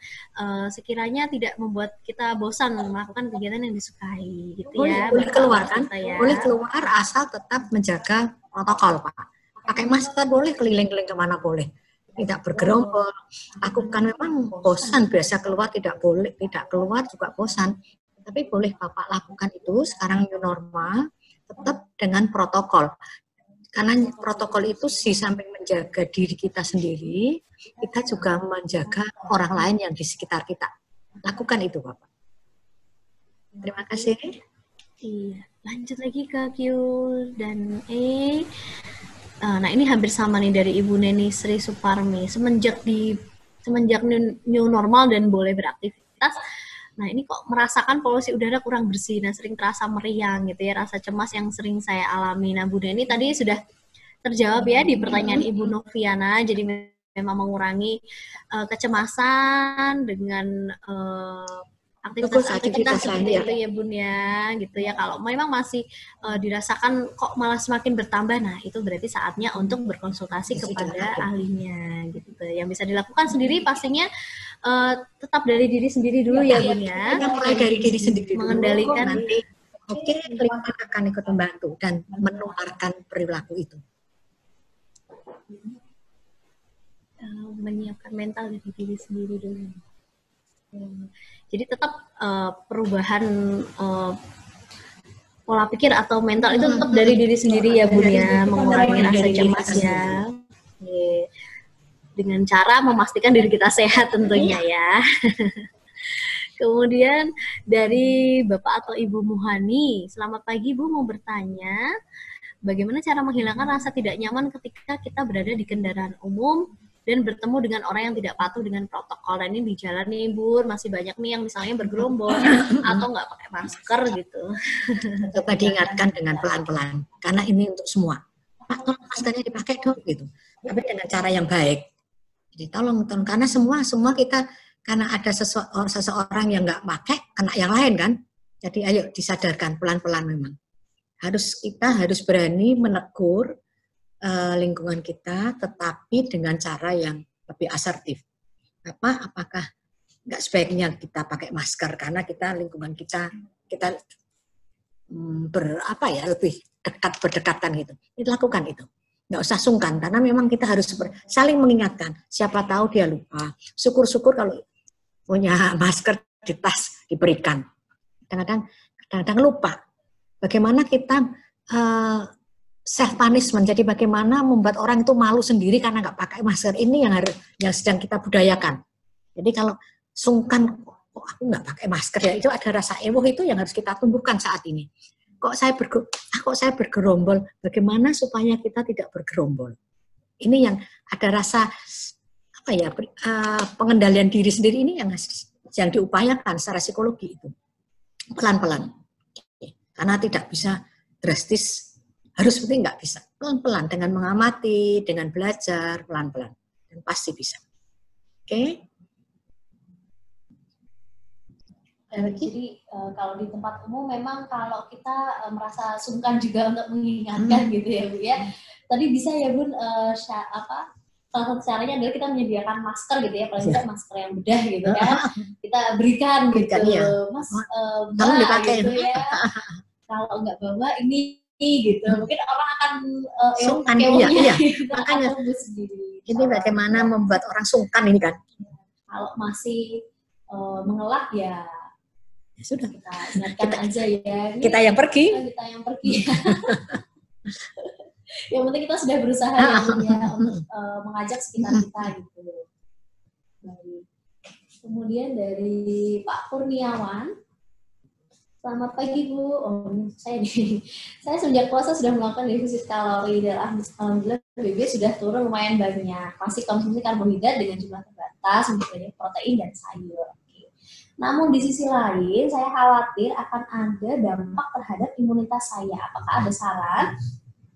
sekiranya tidak membuat kita bosan melakukan kegiatan yang disukai, gitu ya. Boleh keluar kan? Ya. Boleh keluar asal tetap menjaga protokol, Pak. Pakai masker boleh, keliling-keliling kemana boleh. Tidak bergerombol. Aku kan memang bosan, biasa keluar tidak boleh, tidak keluar juga bosan. Tapi boleh Bapak lakukan itu sekarang new normal, tetap dengan protokol. Karena protokol itu di samping menjaga diri kita sendiri, kita juga menjaga orang lain yang di sekitar kita. Lakukan itu Bapak. Terima kasih. Iya, lanjut lagi ke Q dan E. Nah, ini hampir sama nih dari Ibu Neni Sri Suparmi. Semenjak new normal dan boleh beraktivitas, nah ini kok merasakan polusi udara kurang bersih, nah sering terasa meriang gitu ya, rasa cemas yang sering saya alami. Nah Bu Neni tadi sudah terjawab ya di pertanyaan Ibu Noviana, jadi memang mengurangi kecemasan dengan aktivitas seperti itu ya Bun ya, gitu ya. Kalau memang masih dirasakan kok malah semakin bertambah, nah itu berarti saatnya untuk berkonsultasi kepada ahlinya gitu. Yang bisa dilakukan sendiri pastinya tetap dari diri sendiri dulu ya Bun ya. Mulai dari diri sendiri mengendalikan dulu, nanti lingkungan akan ikut membantu dan menularkan perilaku itu. Menyiapkan mental dari diri sendiri dulu. Jadi tetap perubahan pola pikir atau mental itu tetap dari diri sendiri ya Bun ya, mengurangi rasa cemas ya. Dengan cara memastikan diri kita sehat tentunya ya. Kemudian dari Bapak atau Ibu Muhani, selamat pagi Bu, mau bertanya, bagaimana cara menghilangkan rasa tidak nyaman ketika kita berada di kendaraan umum dan bertemu dengan orang yang tidak patuh dengan protokol. Dan ini di jalan nih Bun, masih banyak nih yang misalnya bergerombol atau nggak pakai masker gitu. Coba diingatkan dengan pelan-pelan, karena ini untuk semua. Pak, tolong maskernya dipakai dong gitu. Tapi dengan cara yang baik. Jadi tolong, karena semua kita, karena ada seseorang yang nggak pakai, kena yang lain kan. Jadi ayo disadarkan pelan-pelan memang. Kita harus berani menegur lingkungan kita, tetapi dengan cara yang lebih asertif. Apakah nggak sebaiknya kita pakai masker karena lingkungan kita lebih berdekatan gitu. Kita lakukan itu. Nggak usah sungkan karena memang kita harus saling mengingatkan. Siapa tahu dia lupa. Syukur-syukur kalau punya masker di tas diberikan. Kadang-kadang lupa. Bagaimana kita self punishment, jadi bagaimana membuat orang itu malu sendiri karena nggak pakai masker, ini yang sedang kita budayakan. Jadi kalau sungkan, kok aku nggak pakai masker ya, itu ada rasa ewuh, itu yang harus kita tumbuhkan saat ini. Kok saya bergerombol, bagaimana supaya kita tidak bergerombol? Ini yang ada rasa pengendalian diri sendiri, ini yang diupayakan secara psikologi itu pelan-pelan, karena tidak bisa drastis. Harus seperti nggak bisa. Pelan-pelan, dengan mengamati, dengan belajar, pelan-pelan. Dan pasti bisa. Oke? Jadi kalau di tempat umum memang kalau kita merasa sungkan juga untuk mengingatkan gitu ya Bu ya. Tadi bisa ya Bun, salah satu caranya adalah kita menyediakan masker gitu ya, paling tidak masker yang bedah gitu kan. Kita berikan gitu. Ya. Mas, tolong dipakai gitu ya. Kalau nggak bawa ini gitu, mungkin orang akan sungkan, iya. Makanya ini bagaimana membuat orang sungkan ini kan. Kalau masih mengelak ya sudah, kita ingatkan aja ya. Kita yang pergi. Kita yang pergi. Yang penting kita sudah berusaha ya Bu ya untuk mengajak sekitar kita gitu. Baik. Kemudian dari Pak Kurniawan, selamat pagi Bu. Oh, ini saya nih. Saya sejak puasa sudah melakukan defisit kalori dan alhamdulillah BB sudah turun lumayan banyak. Masih konsumsi karbohidrat dengan jumlah terbatas untuk banyak protein dan sayur. Namun di sisi lain saya khawatir akan ada dampak terhadap imunitas saya. Apakah ada saran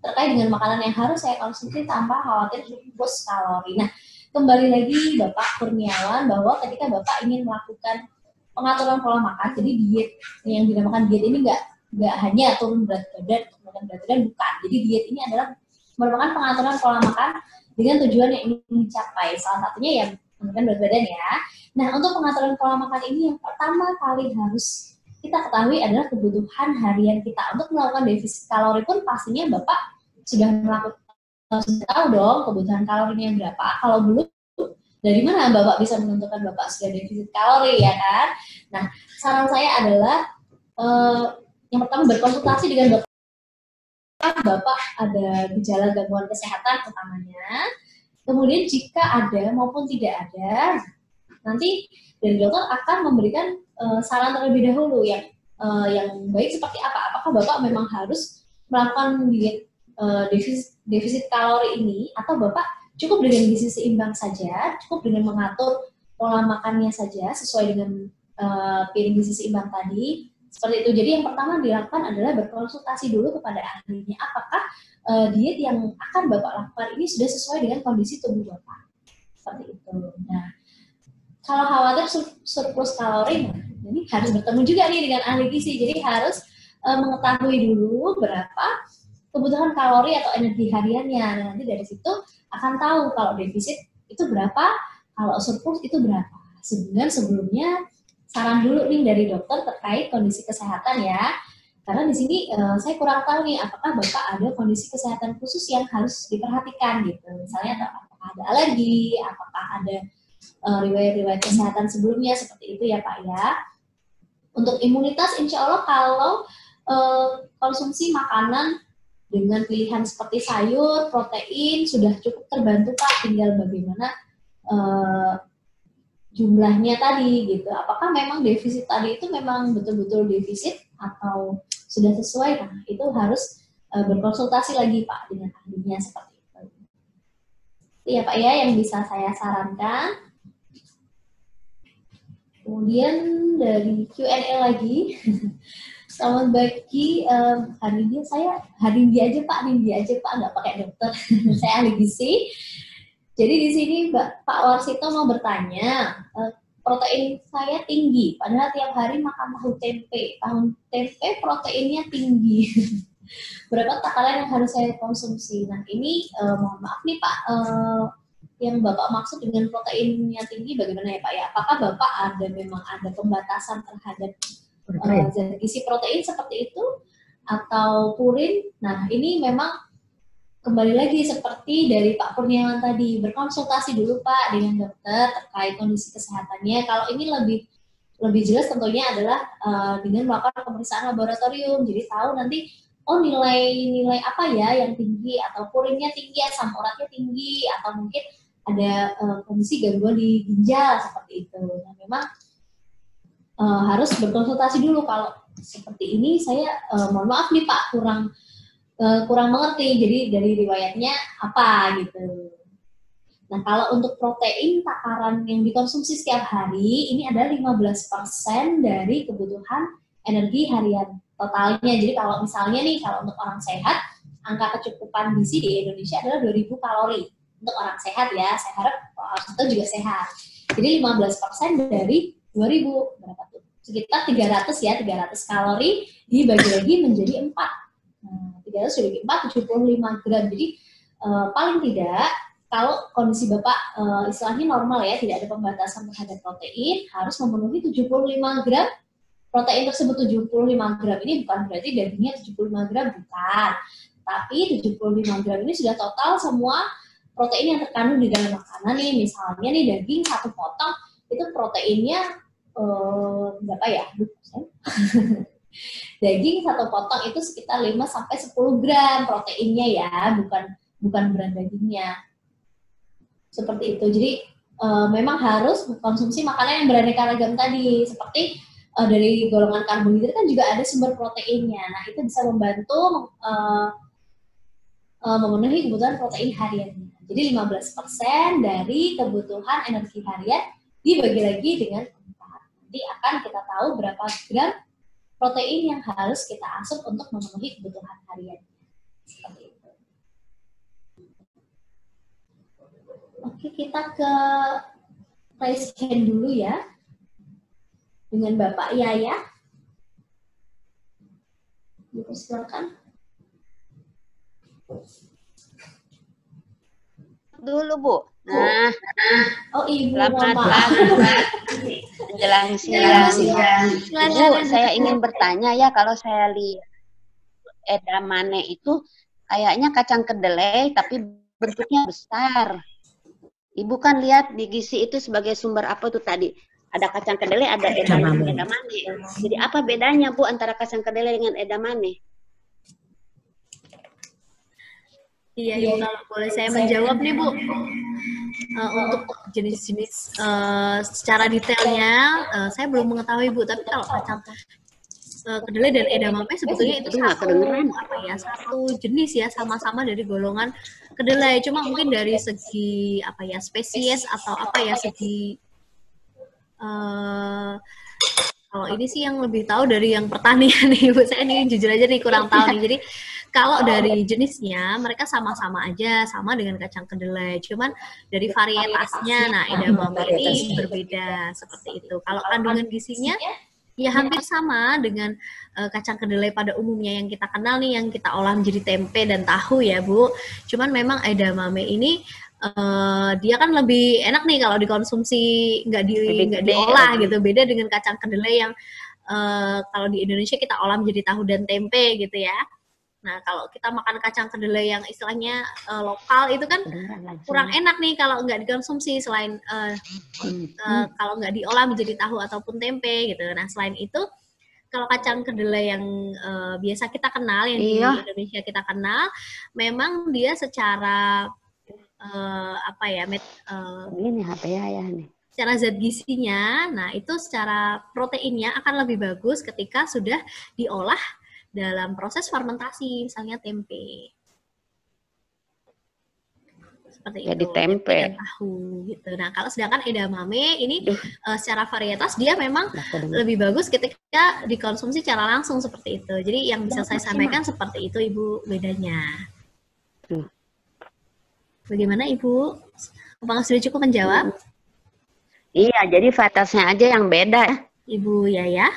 terkait dengan makanan yang harus saya konsumsi tanpa khawatir surplus kalori? Nah, kembali lagi Bapak Kurniawan bahwa ketika Bapak ingin melakukan pengaturan pola makan, jadi diet yang dinamakan diet ini nggak hanya turun berat badan, bukan. Jadi diet ini adalah merupakan pengaturan pola makan dengan tujuan yang ingin dicapai. Salah satunya yang menurunkan berat badan ya. Nah, untuk pengaturan pola makan ini yang pertama kali harus kita ketahui adalah kebutuhan harian kita. Untuk melakukan defisit kalori pun pastinya Bapak sudah melakukan, sudah tahu dong kebutuhan kalorinya berapa. Kalau belum, dari mana Bapak bisa menentukan Bapak sudah defisit kalori ya kan? Nah, saran saya adalah yang pertama berkonsultasi dengan Bapak ada gejala gangguan kesehatan utamanya. Kemudian jika ada maupun tidak ada, nanti dari dokter akan memberikan saran terlebih dahulu yang baik seperti apa. Apakah Bapak memang harus melakukan diet defisit kalori ini, atau Bapak cukup dengan gizi seimbang saja, cukup dengan mengatur pola makannya saja sesuai dengan piring gizi seimbang tadi, seperti itu. Jadi yang pertama dilakukan adalah berkonsultasi dulu kepada ahlinya, apakah diet yang akan Bapak lakukan ini sudah sesuai dengan kondisi tubuh Bapak, seperti itu. Nah, kalau khawatir surplus kalori, nah, ini harus bertemu juga nih dengan ahli gizi, jadi harus mengetahui dulu berapa kebutuhan kalori atau energi hariannya. Nah, nanti dari situ akan tahu kalau defisit itu berapa, kalau surplus itu berapa. Sebelumnya saran dulu nih dari dokter terkait kondisi kesehatan ya. Karena di sini saya kurang tahu nih apakah Bapak ada kondisi kesehatan khusus yang harus diperhatikan gitu. Misalnya apakah ada alergi, apakah ada riwayat-riwayat kesehatan sebelumnya, seperti itu ya Pak ya. Untuk imunitas insya Allah kalau konsumsi makanan dengan pilihan seperti sayur, protein sudah cukup terbantu Pak, tinggal bagaimana jumlahnya tadi gitu. Apakah memang defisit tadi itu memang betul-betul defisit atau sudah sesuai? Nah, itu harus berkonsultasi lagi Pak dengan ahlinya, seperti itu. Itu ya Pak ya yang bisa saya sarankan. Kemudian dari Q&A lagi. Selamat pagi, hari ini aja Pak, nggak pakai dokter. Saya ahli gizi. Jadi di sini Pak Warsito mau bertanya, protein saya tinggi, padahal tiap hari makan tahu tempe. Tahu tempe proteinnya tinggi. Berapa takaran yang harus saya konsumsi? Nah ini mohon maaf nih Pak, yang Bapak maksud dengan proteinnya tinggi bagaimana ya Pak ya? Apakah Bapak memang ada pembatasan terhadap zat gizi protein seperti itu atau purin? Nah ini memang kembali lagi seperti dari Pak Kurniawan tadi, berkonsultasi dulu Pak dengan dokter terkait kondisi kesehatannya. Kalau ini lebih jelas tentunya adalah dengan melakukan pemeriksaan laboratorium, jadi tahu nanti nilai apa ya yang tinggi, atau purinnya tinggi, asam uratnya tinggi, atau mungkin ada kondisi gangguan di ginjal seperti itu. Nah memang harus berkonsultasi dulu. Kalau seperti ini saya mohon maaf nih Pak kurang mengerti, jadi dari riwayatnya apa gitu. Nah kalau untuk protein takaran yang dikonsumsi setiap hari ini adalah 15% dari kebutuhan energi harian totalnya. Jadi kalau misalnya nih, kalau untuk orang sehat, angka kecukupan gizi di Indonesia adalah 2000 kalori untuk orang sehat ya. Saya harap orang itu juga sehat. Jadi 15% dari 2000 berapa tuh? Sekitar 300 ya, 300 kalori dibagi lagi menjadi 4. Nah, 300 dibagi 4, 75 gram. Jadi paling tidak kalau kondisi Bapak istilahnya normal ya, tidak ada pembatasan terhadap protein, harus memenuhi 75 gram. Protein tersebut 75 gram ini bukan berarti dagingnya 75 gram, bukan. Tapi 75 gram ini sudah total semua protein yang terkandung di dalam makanan nih. Misalnya nih daging 1 potong itu proteinnya berapa ya? Daging satu potong itu sekitar 5-10 gram proteinnya ya, bukan berat dagingnya. Seperti itu. Jadi memang harus konsumsi makanan yang beraneka ragam tadi, seperti dari golongan karbohidrat kan juga ada sumber proteinnya. Nah, itu bisa membantu memenuhi kebutuhan protein hariannya. Jadi 15% dari kebutuhan energi harian dibagi lagi dengan 4. Nanti akan kita tahu berapa gram protein yang harus kita asup untuk memenuhi kebutuhan harian. Seperti itu. Oke, kita ke raise hand dulu ya. Dengan Bapak Yaya. Silakan. Dulu, Bu. Nah, oh Ibu, selamat pagi. Menjelang siang. Bu, saya ingin bertanya ya, kalau saya lihat edamame itu kayaknya kacang kedelai tapi bentuknya besar. Ibu kan lihat di gizi itu sebagai sumber apa tuh tadi? Ada kacang kedelai, ada edamame. Jadi apa bedanya, Bu, antara kacang kedelai dengan edamame? Iya, Ibu, kalau boleh saya menjawab nih, Bu. Untuk jenis-jenis secara detailnya, saya belum mengetahui, Bu. Tapi kalau kacang kedelai dan edamame sebetulnya itu satu jenis ya, sama-sama dari golongan kedelai. Cuma mungkin dari segi spesies atau segi kalau ini sih yang lebih tahu dari yang pertanian nih, Bu. Saya ini jujur aja nih kurang tahu nih. Jadi kalau dari jenisnya mereka sama-sama aja, sama dengan kacang kedelai. Cuman dari varietasnya, nah edamame ini berbeda seperti itu. Kalau kandungan gizinya ya hampir sama dengan kacang kedelai pada umumnya yang kita kenal nih, yang kita olah menjadi tempe dan tahu ya, Bu. Cuman memang edamame ini dia kan lebih enak nih kalau dikonsumsi nggak diolah gitu. Beda dengan kacang kedelai yang kalau di Indonesia kita olah menjadi tahu dan tempe gitu ya. Nah, kalau kita makan kacang kedelai yang istilahnya lokal itu kan kurang enak nih kalau nggak dikonsumsi, selain kalau nggak diolah menjadi tahu ataupun tempe gitu. Nah, selain itu kalau kacang kedelai yang biasa kita kenal, yang di Indonesia kita kenal, memang dia secara ini HP ya nih. Secara zat gizinya, nah itu secara proteinnya akan lebih bagus ketika sudah diolah dalam proses fermentasi, misalnya tempe. Seperti jadi itu. Tempe dan tahu gitu. Nah, kalau sedangkan edamame ini secara varietas dia memang lebih bagus ketika dikonsumsi secara langsung seperti itu. Jadi yang bisa saya sampaikan seperti itu, Ibu, bedanya. Bagaimana, Ibu? Apakah sudah cukup menjawab? Iya, jadi varietasnya aja yang beda. Ibu Yaya?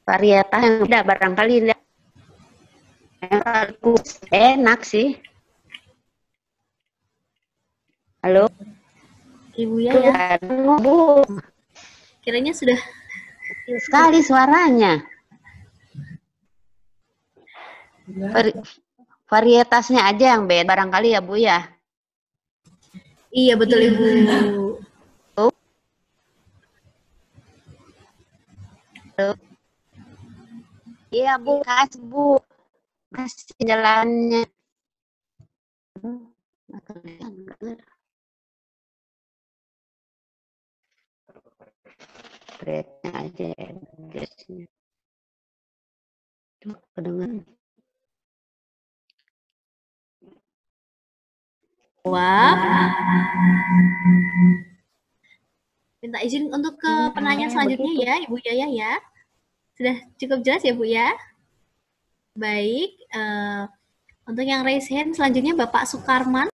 Varietas yang beda barangkali enak sih. Halo? Ibu Yaya? Bu. Kiranya sudah kecil sekali suaranya. Varietasnya aja yang beda barangkali ya, Bu ya. Iya, betul, Ibu. Iya, Bu, kasih, Bu. Masih jalannya. Beratnya aja ya, biasanya. Tuh, kedengeran. Jawab. Minta izin untuk ke penanya selanjutnya ya, Ibu Yaya ya. Sudah cukup jelas ya, Bu ya? Baik. Untuk yang raise hand selanjutnya Bapak Sukarman.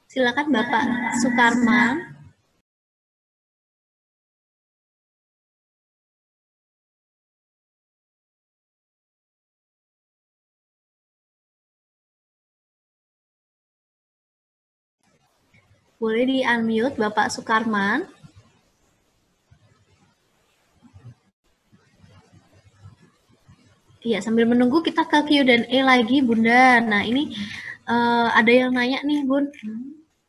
Silakan Bapak Sukarman. Boleh di-unmute Bapak Sukarman. Iya, sambil menunggu kita ke Q&A lagi, Bunda. Nah, ini ada yang nanya nih, Bun.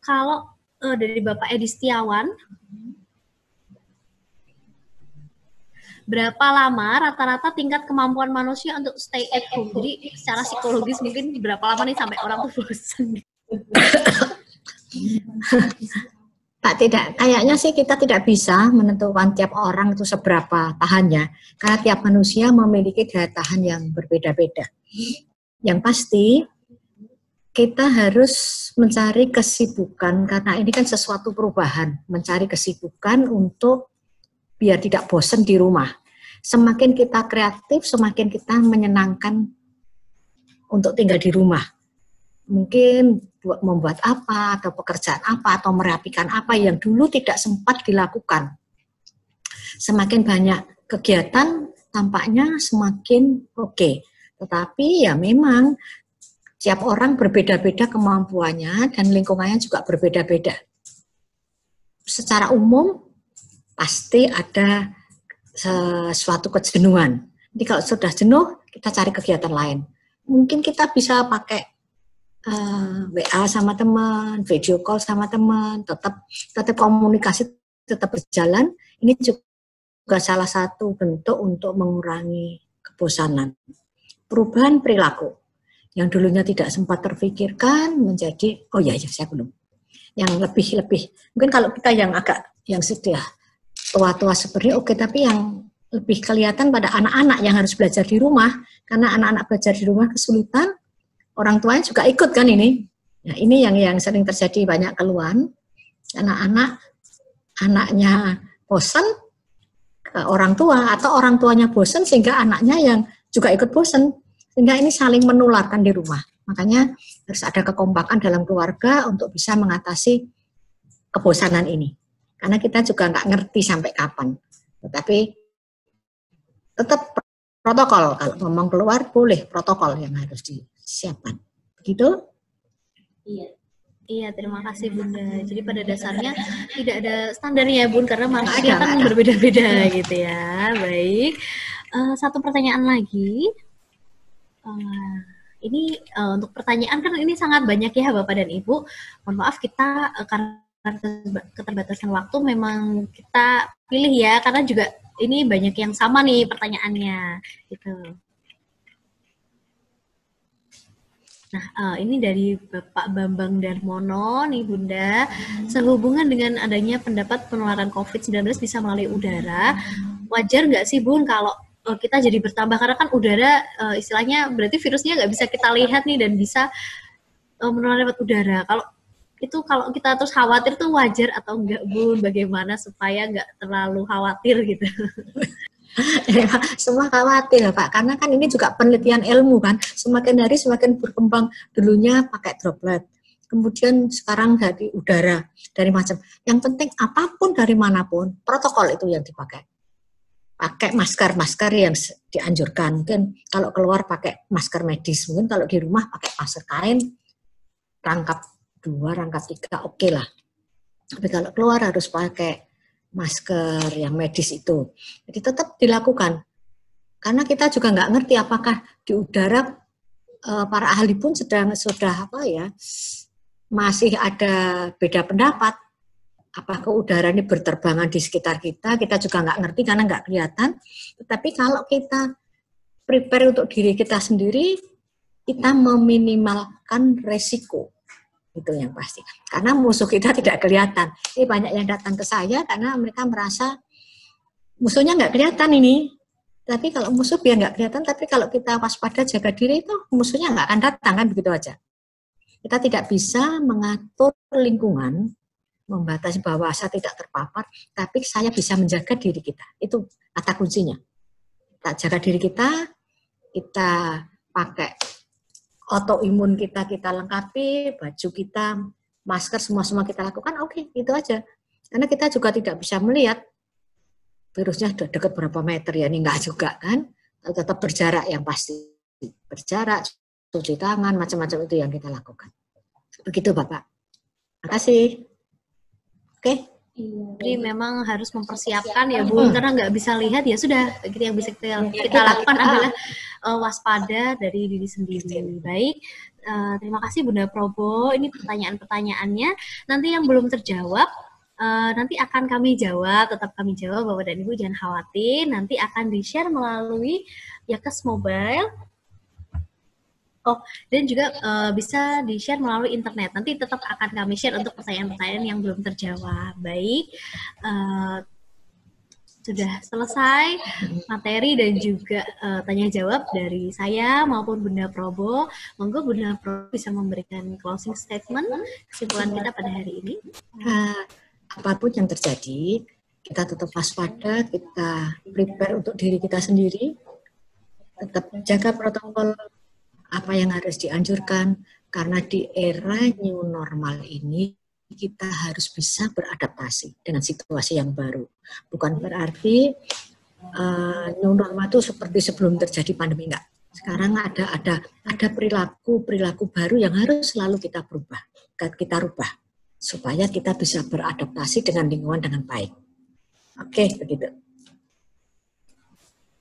kalau dari Bapak Edi Setiawan, berapa lama rata-rata tingkat kemampuan manusia untuk stay at home? Jadi secara psikologis mungkin berapa lama nih sampai orang tuh bosan? Pak, tidak, kayaknya sih kita tidak bisa menentukan tiap orang itu seberapa tahannya, karena tiap manusia memiliki daya tahan yang berbeda-beda. Yang pasti, kita harus mencari kesibukan, karena ini kan sesuatu perubahan, mencari kesibukan untuk biar tidak bosan di rumah. Semakin kita kreatif, semakin kita menyenangkan untuk tinggal di rumah. Mungkin membuat apa, atau pekerjaan apa, atau merapikan apa yang dulu tidak sempat dilakukan. Semakin banyak kegiatan, tampaknya semakin oke. Tetapi ya memang tiap orang berbeda-beda kemampuannya dan lingkungannya juga berbeda-beda. Secara umum pasti ada suatu kejenuhan. Jadi kalau sudah jenuh, kita cari kegiatan lain. Mungkin kita bisa pakai WA sama teman, video call sama teman, tetap komunikasi tetap berjalan. Ini juga salah satu bentuk untuk mengurangi kebosanan. Perubahan perilaku yang dulunya tidak sempat terfikirkan menjadi, oh ya saya belum. Yang lebih, mungkin kalau kita yang sudah tua-tua seperti oke, tapi yang lebih kelihatan pada anak-anak yang harus belajar di rumah, karena anak-anak belajar di rumah kesulitan, orang tuanya juga ikut kan ini. Nah, ini yang sering terjadi, banyak keluhan. Anaknya bosan ke orang tua, atau orang tuanya bosan sehingga anaknya yang juga ikut bosan. Sehingga ini saling menularkan di rumah. Makanya harus ada kekompakan dalam keluarga untuk bisa mengatasi kebosanan ini. Karena kita juga nggak ngerti sampai kapan. Tetapi tetap protokol, kalau ngomong keluar boleh protokol yang harus disiapkan. Begitu? Iya, terima kasih Bunda. Jadi pada dasarnya tidak ada standarnya Bun, karena manusia kan berbeda-beda gitu ya. Baik, satu pertanyaan lagi. Ini untuk pertanyaan kan ini sangat banyak ya Bapak dan Ibu. Mohon maaf kita karena keterbatasan waktu memang kita pilih ya, karena juga ini banyak yang sama nih pertanyaannya gitu. Nah, ini dari Bapak Bambang Darmono nih Bunda, sehubungan dengan adanya pendapat penularan COVID-19 bisa melalui udara, wajar nggak sih Bun kalau kita jadi bertambah, karena kan udara istilahnya berarti virusnya nggak bisa kita lihat nih dan bisa menular lewat udara. Kalau kita terus khawatir tuh wajar atau enggak Bun? Bagaimana supaya nggak terlalu khawatir gitu? Ya, semua khawatir Pak, karena kan ini juga penelitian ilmu kan, semakin hari semakin berkembang. Dulunya pakai droplet, kemudian sekarang dari udara, dari macam. Yang penting apapun dari manapun, protokol itu yang dipakai. Pakai masker yang dianjurkan. Mungkin kalau keluar pakai masker medis, mungkin kalau di rumah pakai masker kain, rangkap 2, rangkap 3, oke lah. Tapi kalau keluar harus pakai masker yang medis itu. Jadi tetap dilakukan. Karena kita juga nggak ngerti apakah di udara para ahli pun masih ada beda pendapat. Apakah udara ini berterbangan di sekitar kita juga nggak ngerti karena nggak kelihatan. Tetapi kalau kita prepare untuk diri kita sendiri, kita meminimalkan resiko. Itu yang pasti. Karena musuh kita tidak kelihatan. Ini banyak yang datang ke saya karena mereka merasa musuhnya nggak kelihatan ini. Tapi kalau musuh biar nggak kelihatan, tapi kalau kita waspada jaga diri itu musuhnya nggak akan datang, kan begitu aja. Kita tidak bisa mengatur lingkungan, membatasi bahwa saya tidak terpapar, tapi saya bisa menjaga diri kita. Itu kata kuncinya. Kita jaga diri kita pakai autoimun kita lengkapi, baju kita, masker, semua kita lakukan, oke, itu aja. Karena kita juga tidak bisa melihat virusnya sudah dekat berapa meter ya, ini enggak juga kan. Tetap berjarak yang pasti. Berjarak, cuci tangan, macam-macam itu yang kita lakukan. Begitu Bapak. Terima kasih. Oke. Jadi memang harus mempersiapkan ya Bu, karena nggak bisa lihat ya sudah, yang bisa kita lakukan adalah waspada dari diri sendiri. Baik, Terima kasih Bunda Probo. Ini pertanyaan-pertanyaannya. Nanti yang belum terjawab, nanti akan kami jawab. Tetap kami jawab, Bapak dan Ibu jangan khawatir. Nanti akan di-share melalui Yakes Mobile. Oh, dan juga bisa di-share melalui internet. Nanti tetap akan kami share untuk pertanyaan-pertanyaan yang belum terjawab. Baik, sudah selesai materi dan juga tanya jawab dari saya maupun Bunda Probo. Monggo Bunda Probo bisa memberikan closing statement kesimpulan kita pada hari ini. Apapun yang terjadi, kita tetap waspada, kita prepare untuk diri kita sendiri, tetap jaga protokol apa yang harus dianjurkan, karena di era new normal ini kita harus bisa beradaptasi dengan situasi yang baru. Bukan berarti new normal itu seperti sebelum terjadi pandemi, enggak. Sekarang ada perilaku baru yang harus selalu kita rubah supaya kita bisa beradaptasi dengan lingkungan dengan baik. Oke, begitu.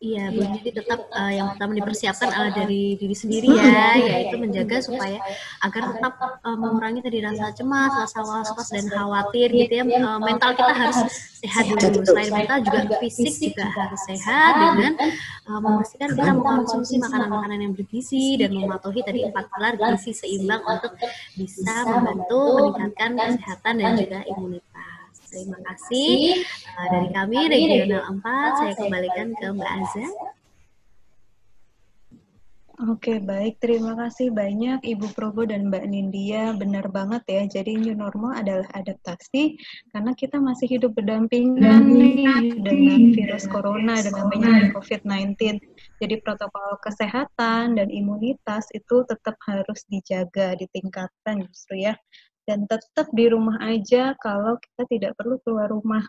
Iya, Bu. Jadi tetap yang pertama dipersiapkan dari diri sendiri ya, yaitu menjaga supaya agar tetap mengurangi tadi rasa cemas, rasa was-was dan khawatir gitu ya. Mental kita harus sehat dulu. Selain mental juga fisik juga harus sehat dengan memastikan kita mengkonsumsi makanan-makanan yang bergizi dan mematuhi tadi 4 pilar gizi seimbang untuk bisa membantu meningkatkan kesehatan dan juga imunitas. Terima kasih dari kami Regional 4. Saya kembalikan ke Mbak Azza. Oke, baik. Terima kasih banyak Ibu Probo dan Mbak Nindya. Benar banget ya. Jadi new normal adalah adaptasi karena kita masih hidup berdampingan nih dengan virus corona, dengan penyakit COVID-19. Jadi protokol kesehatan dan imunitas itu tetap harus dijaga, ditingkatkan justru ya. Dan tetap di rumah aja kalau kita tidak perlu keluar rumah.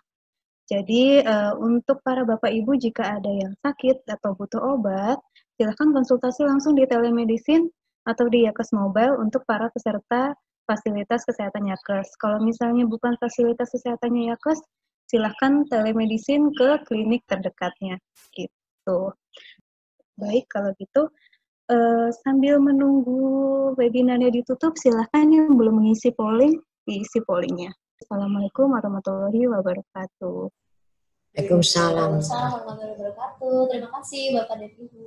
Jadi untuk para Bapak Ibu jika ada yang sakit atau butuh obat, silakan konsultasi langsung di telemedicine atau di Yakes Mobile untuk para peserta fasilitas kesehatan Yakes. Kalau misalnya bukan fasilitas kesehatannya Yakes, silakan telemedicine ke klinik terdekatnya. Gitu. Baik, kalau gitu sambil menunggu webinarnya ditutup, silahkan yang belum mengisi polling, diisi pollingnya. Assalamualaikum warahmatullahi wabarakatuh. Waalaikumsalam warahmatullahi wabarakatuh. Terima kasih Bapak dan Ibu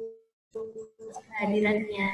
kehadirannya.